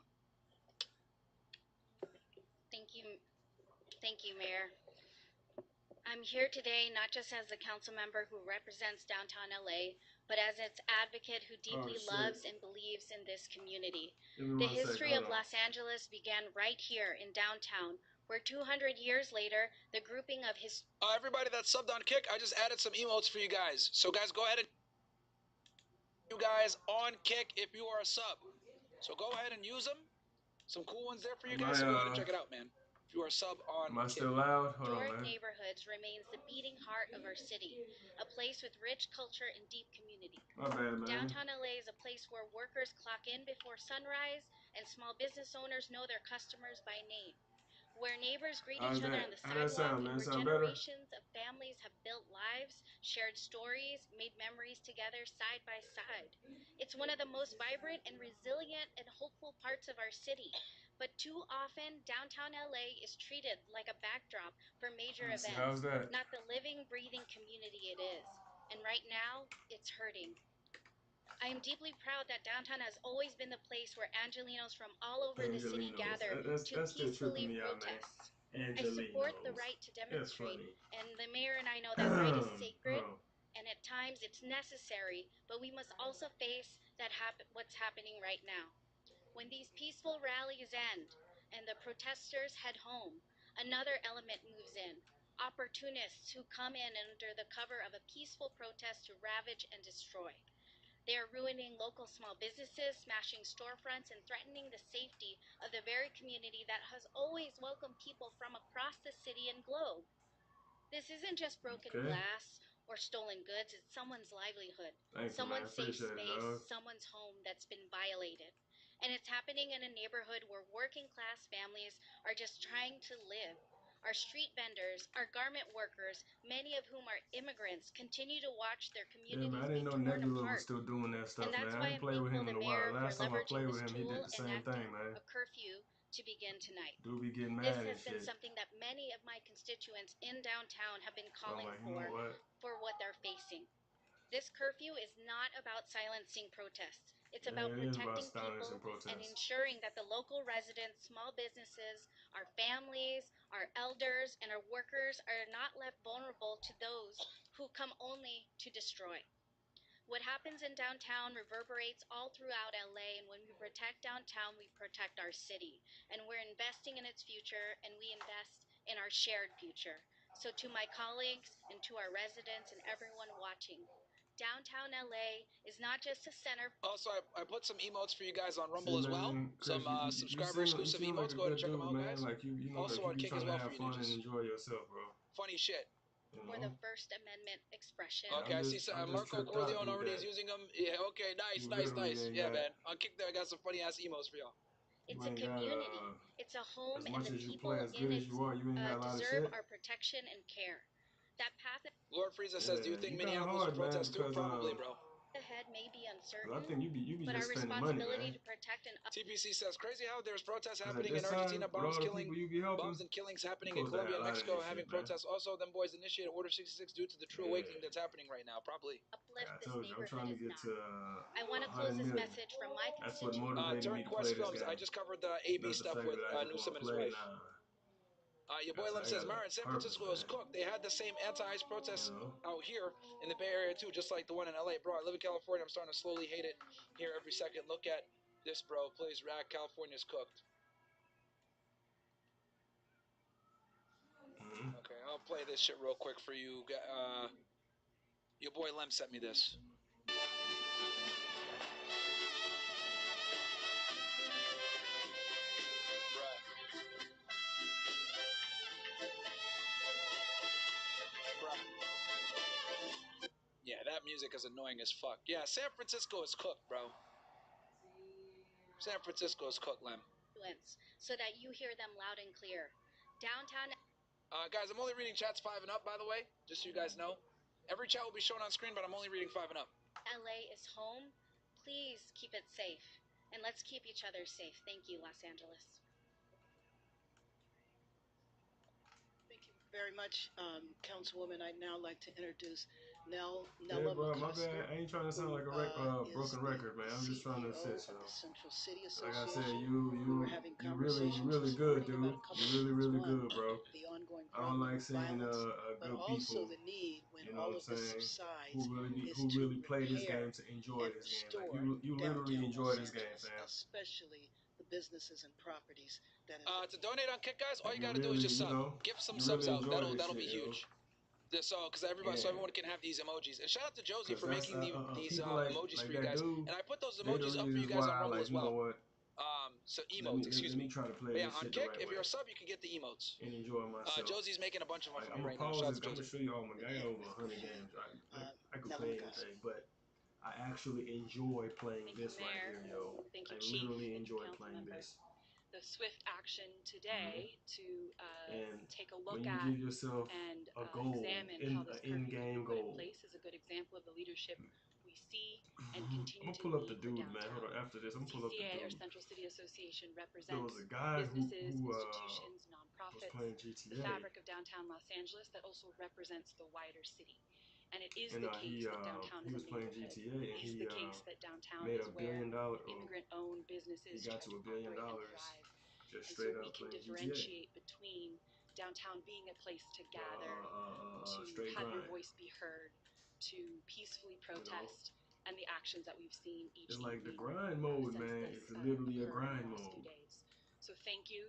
Thank you, Mayor. I'm here today not just as a council member who represents downtown LA, but as its advocate who deeply loves and believes in this community. The history of Los Angeles began right here in downtown, where 200 years later, the grouping of everybody that subbed on Kick, I just added some emotes for you guys. So guys, go ahead and you guys on Kick if you are a sub. So go ahead and use them. Some cool ones there for you guys. So go ahead and check it out, man. If you are a sub on Am I still loud? Hold on, historic man. neighborhoods remains the beating heart of our city, a place with rich culture and deep community. My bad, man. Downtown LA is a place where workers clock in before sunrise and small business owners know their customers by name. Where neighbors greet each other on the sidewalk, and where generations of families have built lives, shared stories, made memories together side by side. It's one of the most vibrant and resilient and hopeful parts of our city. But too often, downtown LA is treated like a backdrop for major events, not the living, breathing community it is. And right now, it's hurting. I am deeply proud that downtown has always been the place where Angelenos from all over the city gather to peacefully protest. I support the right to demonstrate, and the mayor and I know that right is sacred, and at times it's necessary, but we must also face what's happening right now. When these peaceful rallies end and the protesters head home, another element moves in. Opportunists who come in under the cover of a peaceful protest to ravage and destroy. They are ruining local small businesses, smashing storefronts, and threatening the safety of the very community that has always welcomed people from across the city and globe. This isn't just broken glass or stolen goods, it's someone's livelihood, someone's safe space, someone's home that's been violated. And it's happening in a neighborhood where working class families are just trying to live. Our street vendors, our garment workers, many of whom are immigrants, continue to watch their Yeah, man, communities I be didn't know torn Nebula was apart. still doing that stuff, And man. that's I why didn't I'm play with thankful him the in a while. mayor for Last time I leveraging played with this him, he did tool the and same thing, enacting man. a curfew to begin tonight. Dude be getting This mad and has been shit. something that many of my constituents in downtown have been So I'm calling like, you know what? for what they're facing. This curfew is not about silencing protests. It's Yeah, about it is about protecting silence and people and protests. ensuring that the local residents, small businesses, our families, our elders, and our workers are not left vulnerable to those who come only to destroy. What happens in downtown reverberates all throughout LA, and when we protect downtown, we protect our city. And we're investing in its future, and we invest in our shared future. So to my colleagues and to our residents and everyone watching, downtown LA is not just a center. Also, I put some emotes for you guys on See, Rumble as well. man, Chris, Some you subscriber seem exclusive like emotes. a Go ahead and good check them dude, out, man. guys. Like you know, Also like you on be Kick as trying to well for have you fun and ninjas. enjoy yourself, bro. Funny shit. You For know? the First Amendment expression. Okay, I see I'm just Marco tripped out, Corleone dude. already That is using them. Yeah, okay, nice, you nice, literally nice. ain't Yeah, got. man. On Kick there, I got some funny ass emotes for y'all. It's You a ain't got community. It's a home, as and much the as you people play as in good it as you are. You ain't got a lot of deserve shit. our protection and care. That path Lord Frieza says, "Do you Yeah, think you kind of Minneapolis will hard, man, protest too? because Probably, bro." ahead may be I uncertain, think you be but our just spending money, responsibility man. to protect and TPC says, "Crazy how there's protests Because at happening in this time, Argentina, with all the people you be helping, bombs and killings you happening in supposed to Colombia and highlight Mexico, this having shit, man. protests. Also, them boys initiated Order 66 due to the true awakening that's happening right now. Probably." Like I told you, I'm trying to get to I want to 100 close this million. message from my That's what constituents. motivated me Turn to Quest play this Films. game. I just covered the AB Not the stuff fact with that I just Newsom want to and his play. wife. Nah. Your boy Lim I says, got a "Marin, San purpose, Francisco is man. cooked. They had the same anti-ICE protests You know? out here in the Bay Area too, just like the one in LA. Bro, I live in California. I'm starting to slowly hate it here every second. Look at this, bro. Please, rack. California's cooked." Okay, I'll play this shit real quick for you. Your boy Lem sent me this. Yeah, that music is annoying as fuck. Yeah, San Francisco is cooked, bro. San Francisco is cooked, Lem. So that you hear them loud and clear. Downtown. Guys, I'm only reading chats 5 and up, by the way, just so you guys know. Every chat will be shown on screen, but I'm only reading 5 and up. LA is home. Please keep it safe. And let's keep each other safe. Thank you, Los Angeles. Thank you very much, Councilwoman. I'd now like to introduce Nella bro, my McCosker, bad. I ain't trying to sound like a broken record, man. I'm just trying to assist, yo. Central City Like I said, Association. you really good, dude. You really good, bro. The ongoing I don't like seeing violence, but good also people. the need when You know all what I'm of this saying? subsides Who to really play this repair game to enjoy and this game. restore Like you literally downtown enjoy Los this game, Angeles, fam. especially the businesses and properties that To donate on Kick, guys, all Like you gotta do is just you sub. know, Give some you subs really out. enjoy That'll this be shit, yo. huge. So, so everyone can have these emojis. And shout out to Josie for That's making these people emojis for you that guys. dude. And I put those They the emojis up for you reasons guys why on I Rumble like. as You know well. what? So emotes, excuse let me. me try to play But yeah, this on shit the Kick, right if way you're a sub, you can get the emotes. and enjoy myself. Josie's making a bunch of them for me I'm gonna right now. pause Shout out this. to I'm gonna Josie. show you all my guy. I got over 100 games. I could play anything, but I actually enjoy playing this right here, yo. Thank you, I Chief. literally Thank you, enjoy Council playing Member. this. The swift action today to And take a look when you at give yourself and a goal, examine how this curfew can be put in place is a good example of the leadership we see and I'm continue gonna to pull up the need for dude, man. Hold downtown. on. After this, I'm gonna pull up the CCA, or dude. Central City Association, There was represents a guy businesses, who institutions, was nonprofits, playing the GTA, fabric of downtown Los Angeles that also represents the wider city. And it is and the case that downtown he is was a playing neighborhood. GTA, and It is he the case that downtown made is $1 where billion. immigrant-owned He businesses got try to to $1 billion operate and thrive. just And so straight we up can playing GTA. differentiate between downtown being a place to gather, to straight have your grind. voice be heard, to peacefully protest, and the actions that we've seen each It's evening. like the grind mode, since man. this It's literally a occurred in grind the last few mode. days. So thank you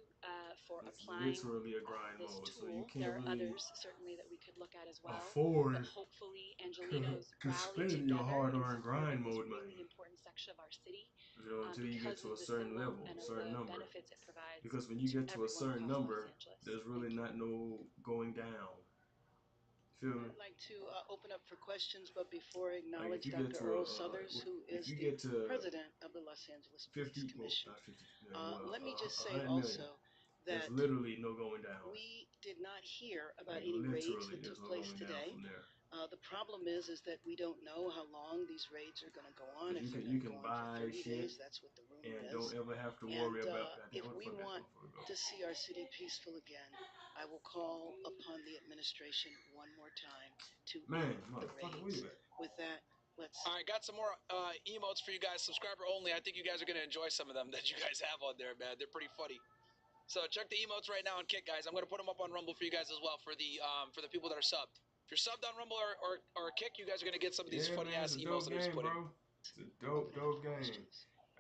for It's applying literally a grind this mode. So tool. you can't There are really others certainly that we could look at as well. afford But hopefully Angelinos to rally spend your together in hard-earned grind supporting this mode really money. important section of our city You know, until you get because to of a the certain symbol level, and of certain the number. benefits it provides. Because when you to get to a everyone certain across Los number, Angeles. there's really not no going down. Feel me? I'd like to open up for questions, but before I Like acknowledge if you get Dr. to Earl Suthers, who if is you the get to president of the Los Angeles Police 50, well, Commission. not 50, Let me just say 100 million. also there's that literally no going down. we did not hear about Like, any raids literally, that there's took no place going down today. from there. The problem is that we don't know how long these raids are going to go on. If they're You going to can go on for buy 30 shit days, that's what the rumor and is. don't ever have to worry about that. If we want to see our city peaceful again, I will call upon the administration one more time to end the raids. With that, let's... All right, got some more emotes for you guys, subscriber only. I think you guys are going to enjoy some of them that you guys have on there, man. They're pretty funny. So check the emotes right now on Kick, guys. I'm going to put them up on Rumble for you guys as well for the people that are subbed. If you're subbed on Rumble or Kick, you guys are going to get some of these funny-ass emotes that I just put in. It's a dope game.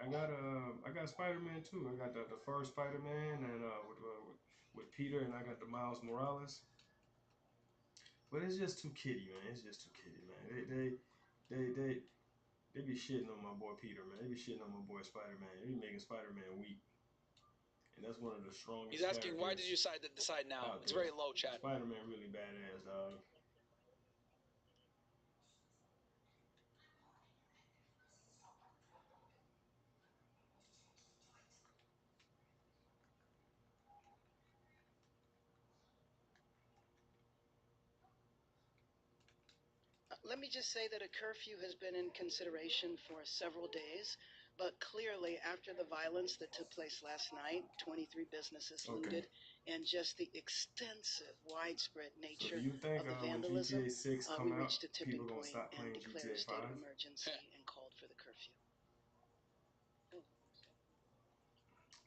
I got Spider-Man too. I got the first Spider-Man and with Peter, and I got the Miles Morales. But it's just too kiddie, man. It's just too kiddie, man. They be shitting on my boy Peter, man. They be shitting on my boy Spider-Man. They be making Spider-Man weak. And that's one of the strongest. He's asking, why did you decide now? It's very low, chat. Spider-Man really badass, dog. Let me just say that a curfew has been in consideration for several days, but clearly after the violence that took place last night, 23 businesses looted, and just the extensive, widespread nature of the vandalism, we reached a tipping point and declared a state of emergency and called for the curfew.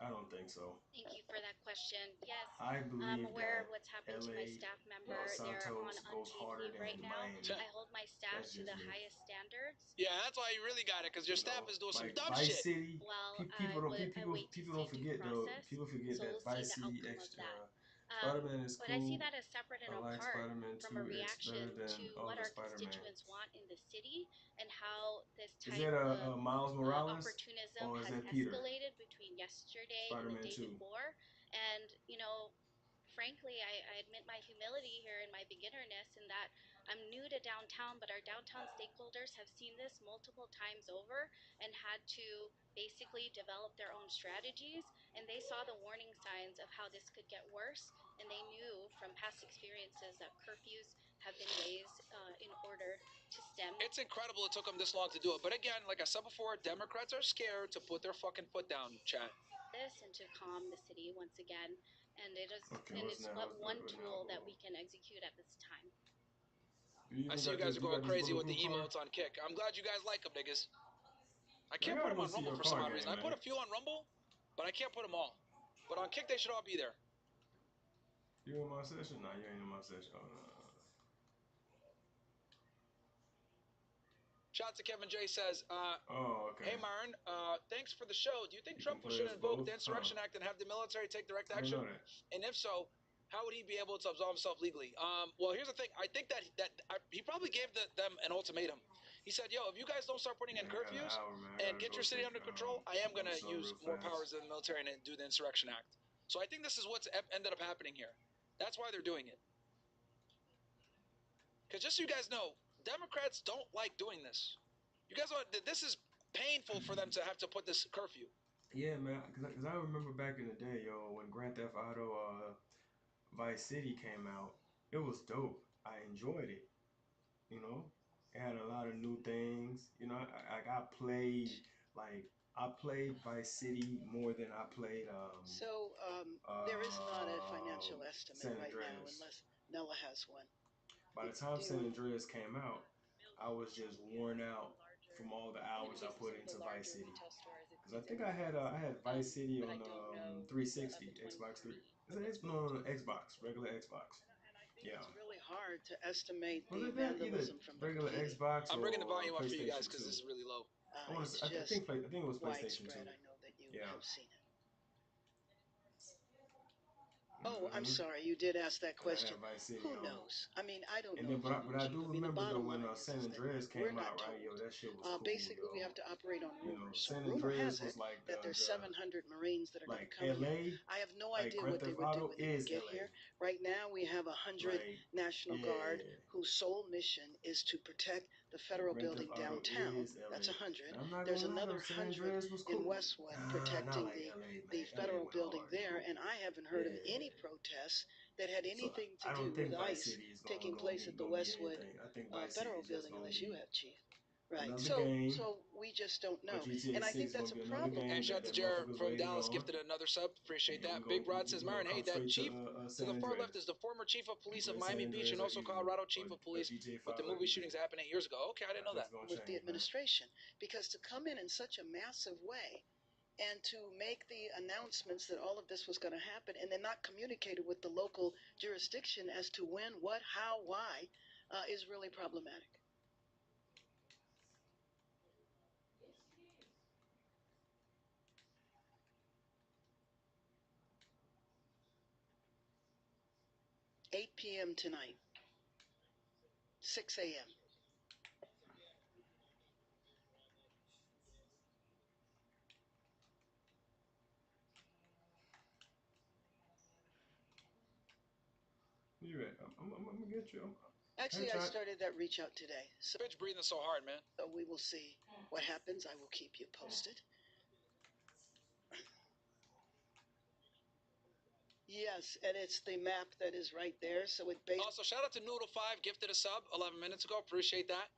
I don't think so. Thank you for that question. Yes, I believe I'm aware that of what's happened to my staff member. Los They're on Santos goes harder unpaid leave than right now. Miami. I hold my staff That's to the just me. highest standards. Yeah, that's why you really got it, because your staff is doing some Like dumb Vice shit. City, Well, people don't forget though. People forget so that we'll see Vice the City outcome extra. of that. Spider-Man is cool. But I see that as separate and I like apart Spider-Man from a 2. It's reaction better than to all what the our Spider-Man. constituents want in the city and how this Is type that of Miles Morales opportunism or is has that Peter? escalated between yesterday and the Spider-Man day 2. before. And, you know, frankly, I admit my humility here and my beginnerness in that I'm new to downtown, but our downtown stakeholders have seen this multiple times over and had to basically develop their own strategies, and they saw the warning signs of how this could get worse, and they knew from past experiences that curfews have been raised in order to stem. It's incredible it took them this long to do it. But again, like I said before, Democrats are scared to put their fucking foot down, chat. This and to calm the city once again, and it's now? but one What's tool now? that we can execute at this time. I see you guys are going crazy with the emotes on Kick. I'm glad you guys like them, niggas. I can't put them on Rumble for some odd reason. I put a few on Rumble, but I can't put them all. But on Kick, they should all be there. You in my session? Nah, you ain't in my session. Oh, no. Shout out to Kevin J says, okay. Hey Myron, thanks for the show. Do you think Trump should invoke the Insurrection Act and have the military take direct action? And if so, how would he be able to absolve himself legally? Well, here's the thing. I think that he probably gave them an ultimatum. He said, yo, if you guys don't start putting in curfews and get your city under control, I am going to use more powers than the military and do the Insurrection Act. So I think this is what's ended up happening here. That's why they're doing it. Because just so you guys know, Democrats don't like doing this. You guys, this is painful for them to have to put this curfew. Yeah, man. Because I remember back in the day, yo, when Grand Theft Auto Vice City came out, it was dope. I enjoyed it. You know, it had a lot of new things. You know, I played Vice City more than I played. There is not a financial estimate San right now Andreas. unless Nella has one. By the time San Andreas came out, I was just worn out from all the hours I put into Vice City. Because I think I had Vice City on 360, Xbox 3. No, Xbox, regular Xbox. Yeah. It's really hard to estimate Was the it that vandalism either from the regular graffiti. Xbox I'm or bringing the volume up for you guys PlayStation because 2? this is really low. I think it was PlayStation 2. I know that you have seen it. Oh, I'm sorry, you did ask that question. Who knows? I mean, I don't know. But I do remember though when San Andreas came out, told. right? Yo, that shit was cool. Basically, we have to operate on rumors. So San rumor Andreas has was it like that there's 700 Marines that are going to come LA, here. I have no idea what they would do when they would get here. Right now, we have 100 National Guard whose sole mission is to protect the federal Grand building Theft Auto downtown. is LA. That's 100. I'm not There's gonna lie, another though, San 100 Andreas was in cool. Westwood Not protecting like the LA, man. the LA federal went building hard, there, dude. and I haven't heard of Yeah. any protests that had So anything to I do don't think with Vice ICE City is gonna taking go place at the be Westwood anything. I think Vice federal City is just building, gonna unless you be have, Chief. Right. another So game. we just don't know. But GTA And I 6 think is gonna that's a be another problem. game And shout out to that Jared motherfuckers from waited Dallas, on. gifted another sub. Appreciate And that. Big Rod says, Myron, hey, come that straight chief to to San the far Andreas. left is the former chief of police of Play Miami San Beach and Andreas also or Colorado easy, chief of police GTA 5 with the or movie easy. shootings happening years ago. Okay, I didn't know that. With the administration, because to come in such a massive way and to make the announcements that all of this was going to happen and then not communicate it with the local jurisdiction as to when, what, how, why, is really problematic. Man. 8 p.m. tonight, 6 a.m. You ready? I'm gonna get you. Actually, Hey, I started that reach out today. So bitch breathing so hard, man. we will see what happens. I will keep you posted. Yes, and it's the map that is right there. So it Also, shout out to Noodle5, gifted a sub 11 minutes ago. Appreciate that.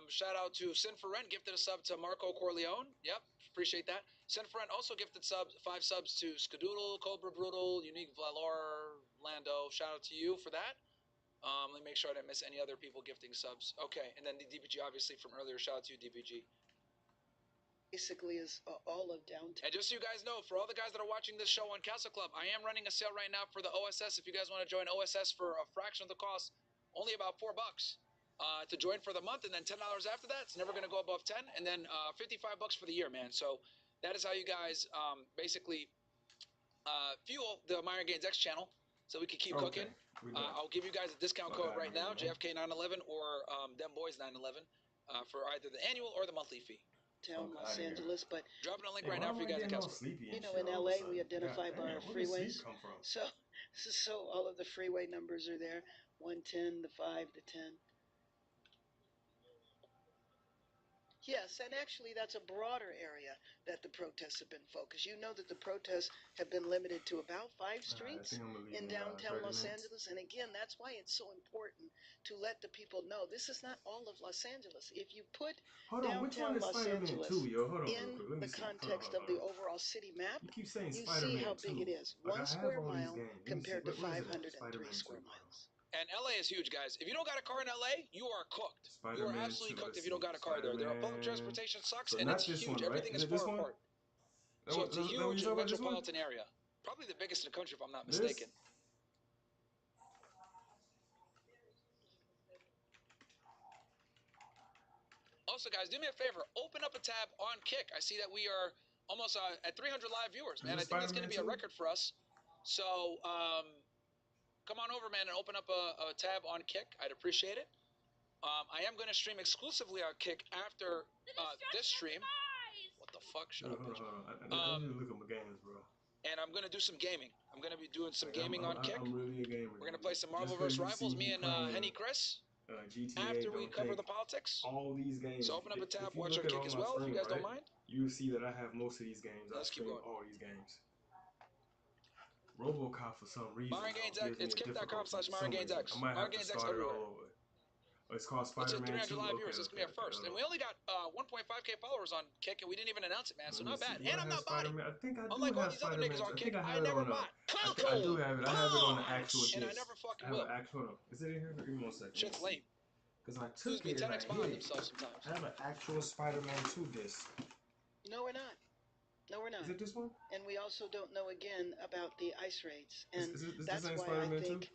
Shout out to Sin for Rent, gifted a sub to Marco Corleone. Yep, appreciate that. Sin for Rent also gifted 5 subs to Skadoodle, Cobra Brutal, Unique Valor, Lando. Shout out to you for that. Let me make sure I didn't miss any other people gifting subs. Okay, and then the DBG, obviously, from earlier. Shout out to you, DBG. Basically is all of downtown. And just so you guys know, for all the guys that are watching this show on Castle Club, I am running a sale right now for the OSS. If you guys want to join OSS for a fraction of the cost, only about $4 to join for the month, and then $10 after that. It's never going to go above 10, and then $55 for the year, man. So that is how you guys basically fuel the Myron Gaines X channel, so we can keep cooking. I'll give you guys a discount code right now, JFK911 or DemBoys911 for either the annual or the monthly fee. Los Angeles, but dropping a link right now for you guys in Castle. You know, in LA, we identify by our freeways. So all of the freeway numbers are there: 110, the 5, the 10. Yes, and actually that's a broader area that the protests have been focused. You know that the protests have been limited to about 5 streets in downtown Los Angeles. And again, that's why it's so important to let the people know this is not all of Los Angeles. If you put downtown Los Angeles in the context of the overall city map, you see how big it is. 1 square mile compared to 503 square miles. And LA is huge, guys. If you don't got a car in LA, you are cooked. You are absolutely cooked if you don't got a car there. Their public transportation sucks, and it's huge. Everything is far apart. So it's a huge metropolitan area. Probably the biggest in the country, if I'm not mistaken. Also, guys, do me a favor. Open up a tab on Kick. I see that we are almost at 300 live viewers, man. I think that's going to be a record for us. So, come on over, man, and open up a tab on Kick. I'd appreciate it. I am going to stream exclusively on Kick after this stream. What the fuck? Shut up, bitch. I need to look at my games, bro. And I'm going to do some gaming. I'm going to be doing some gaming on Kick. I'm really a gamer. We're going to play some Marvel vs. Rivals, me and Henny Chris. GTA, after we cover the politics. All these games. So open up a tab, watch our our Kick as well, if you guys don't mind. You'll see that I have most of these games. Let's keep going. All these games. RoboCop for some reason. Myron Gaines X. It's kick.com/Myron Gaines X. Myron Gaines X everywhere. It's called Spider-Man 2. 300 live viewers. It's going to be our first. And we only got 1.5K followers on Kick, and we didn't even announce it, man. So not bad. And I'm not botting. I think I do Unlike all have these other niggas on Kick, I it never on bot. I do have it. I have it on the actual disc. And I never fucking will. Is it in here? Give me 1 second. Shit's lame. Because I took it and I hid it. Sometimes. I have an actual Spider-Man 2 disc. No, we're not. No, we're not. Is it this one? And we also don't know again about the ICE raids, and that's why Spider-Man I think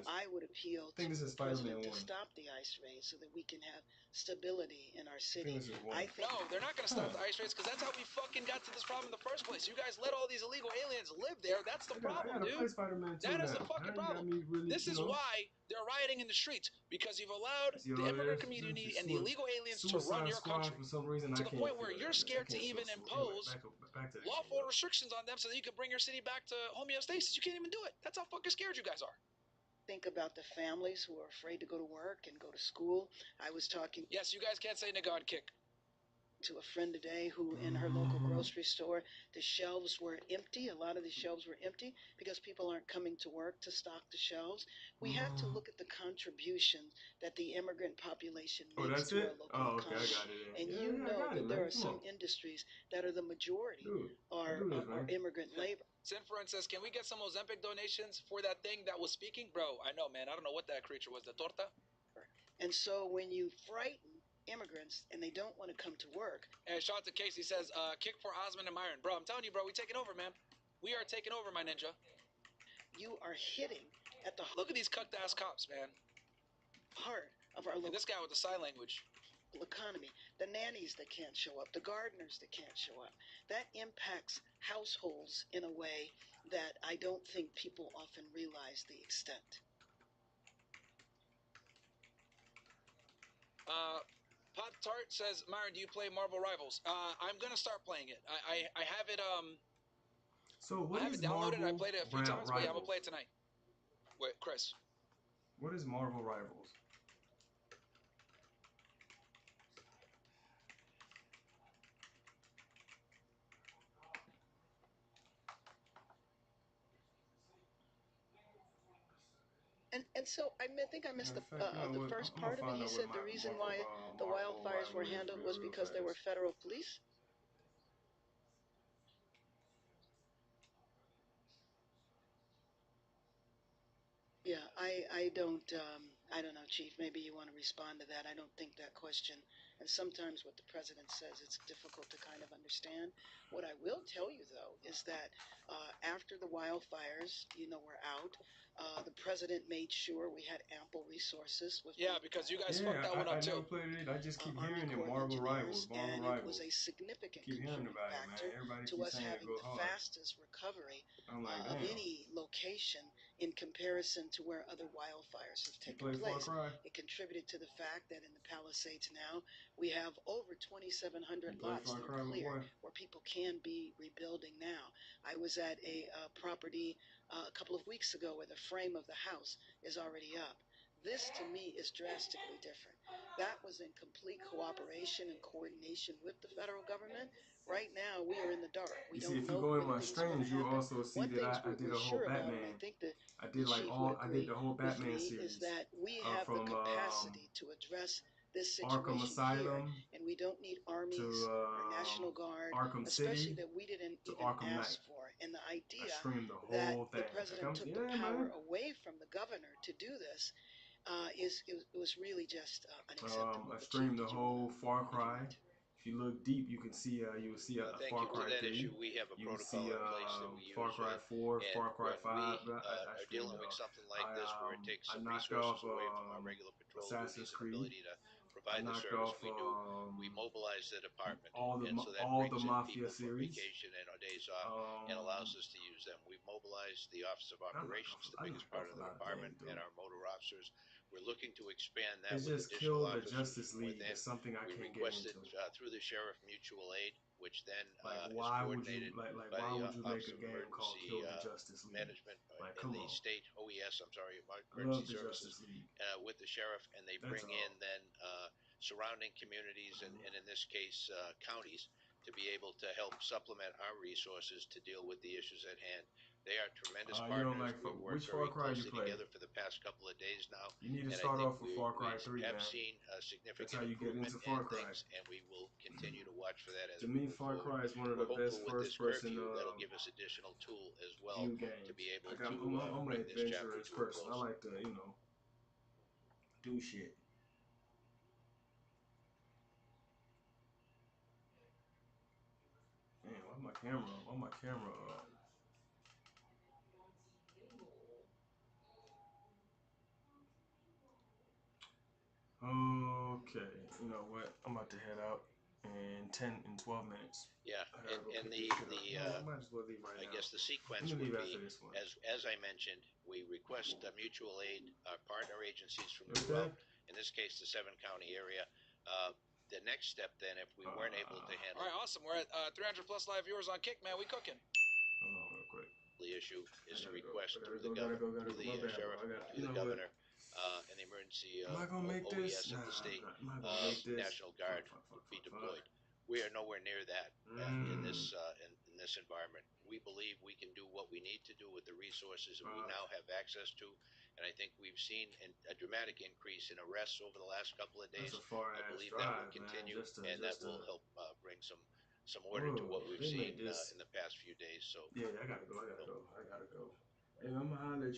I would appeal to the president to 1. stop the ICE raids so that we can have stability in our city. I think no, they're not going to stop the ICE raids because that's how we fucking got to this problem in the first place. You guys let all these illegal aliens live there. That's the problem, dude. That is the fucking problem. This is why they're rioting in the streets, because you've allowed the immigrant community and the illegal aliens to run your country to the point where you're scared to even impose lawful restrictions on them so that you can bring your city back to homeostasis. You can't even do it. That's how fucking scared you guys are. Think about the families who are afraid to go to work and go to school. I was talking. Yes, you guys can't say nigga on kick. To a friend today who in her local grocery store, the shelves were empty. A lot of the shelves were empty because people aren't coming to work to stock the shelves. We have to look at the contribution that the immigrant population makes to our local economy. I got it. And you know that there are some industries that are the majority are immigrant labor. Sinfront says, can we get some Ozempic donations for that thing that was speaking? Bro, I know, man. I don't know what that creature was. The torta? And so when you frighten immigrants and they don't want to come to work. And shout out to Casey says, kick for Osmond and Myron. Bro, I'm telling you, bro, we taking over, man. We are taking over, my ninja. You are hitting at the look at these cucked ass cops, man. Heart of our local. And this guy with the sign language. Economy, the nannies that can't show up, the gardeners that can't show up. That impacts households in a way that I don't think people often realize the extent. Pot Tart says, Myron, do you play Marvel Rivals? I'm gonna start playing it. I have it So what I have is it downloaded. Marvel I played it a few times, but yeah, I'm gonna Rivals? play it tonight. Wait, Chris. What is Marvel Rivals? And so I think I missed the first part of it. You said the reason why the wildfires were handled was because there were federal police? Yeah, I don't know, Chief. Maybe you want to respond to that. I don't think that question, and sometimes what the president says, it's difficult to kind of understand. What I will tell you, though, is that after the wildfires, were out, the president made sure we had ample resources. Because you guys fucked that one up, too. I never played it. I just keep hearing it. Marvel Rivals. And it was a significant contributing factor to us having the fastest recovery of any location in comparison to where other wildfires have taken place. It contributed to the fact that in the Palisades now, we have over 2,700 lots that are clear where people can be rebuilding now. I was at a property a couple of weeks ago where the frame of the house is already up. This, to me, is drastically different. That was in complete cooperation and coordination with the federal government. Right now, we are in the dark. We You don't see, if you know go in when my things are streams, going to you happen. also see that I did a whole Batman. I think that I did like all. I did the whole Batman series. is that we have from the capacity to address this Arkham situation Asylum here, and we don't need armies to or National Guard, Arkham especially City that we didn't to even Arkham ask Knight. for. And the idea I streamed the that whole the thing. president took the power away from the governor to do this it was really just unacceptable. I streamed the whole Far Cry. If you look deep, you can see you will see a Thank Far you. Cry To that 3. issue, we have a You will protocol see in place that we use. Far Cry 4, and Far Cry 5. when we I are dealing with something like this, where it takes some knocked resources off away from our regular patrol Assassin's duties and Creed. ability to provide the knocked service off we do, we mobilize the department, all the and so that all brings the in Mafia people for series. vacation and our days off, and allows us to use them. We've mobilized the Office of Operations, the biggest part of the department, and our motor officers. We're looking to expand that It's with just additional killed the officers Justice from League. within. It's something I We can't get requested into. Through the Sheriff Mutual Aid, which then is why would you coordinated by why the would you make Office a of game called Emergency Kill the Justice League? Management Like, in come the on. state OES, I Emergency love the Services, Justice League. with the sheriff, and they That's bring all. in then surrounding communities and in this case counties to be able to help supplement our resources to deal with the issues at hand. They are tremendous You don't partners. like We work which Far very Cry you closely play? together for the past couple of days now. You need to And start I think off with Far Cry 3, have man. seen a That's significant how you get improvement into Far in Cry. things, and we will continue to watch for that as To we me, move Far forward. Cry is one of We're the best hopeful with this first-person curfew that'll give us additional tool as well view games. to be able Like, to I'm bring an this chapter adventurous to a person. I close. like to, do shit. Man, why my camera? Why my camera up? Okay, you know what? I'm about to head out in 12 minutes. Yeah, and I might as well leave right I now. guess the sequence Let me would leave be, after this one. as I mentioned, we request mutual aid, partner agencies from Okay. throughout, in this case, the 7-county area. The next step then, if we weren't able to handle All right, awesome. We're at 300 plus live viewers on Kick, man. We cooking. Hold on real quick. the issue is to request through the sheriff, through the governor, and the emergency OES of the state, National Guard would be deployed. We are nowhere near that in this environment. We believe we can do what we need to do with the resources that we now have access to, and I think we've seen a dramatic increase in arrests over the last couple of days. I believe that will continue, and that will help bring some order to what we've seen in the past few days. So yeah, I gotta go. Hey, I'm gonna holler at you.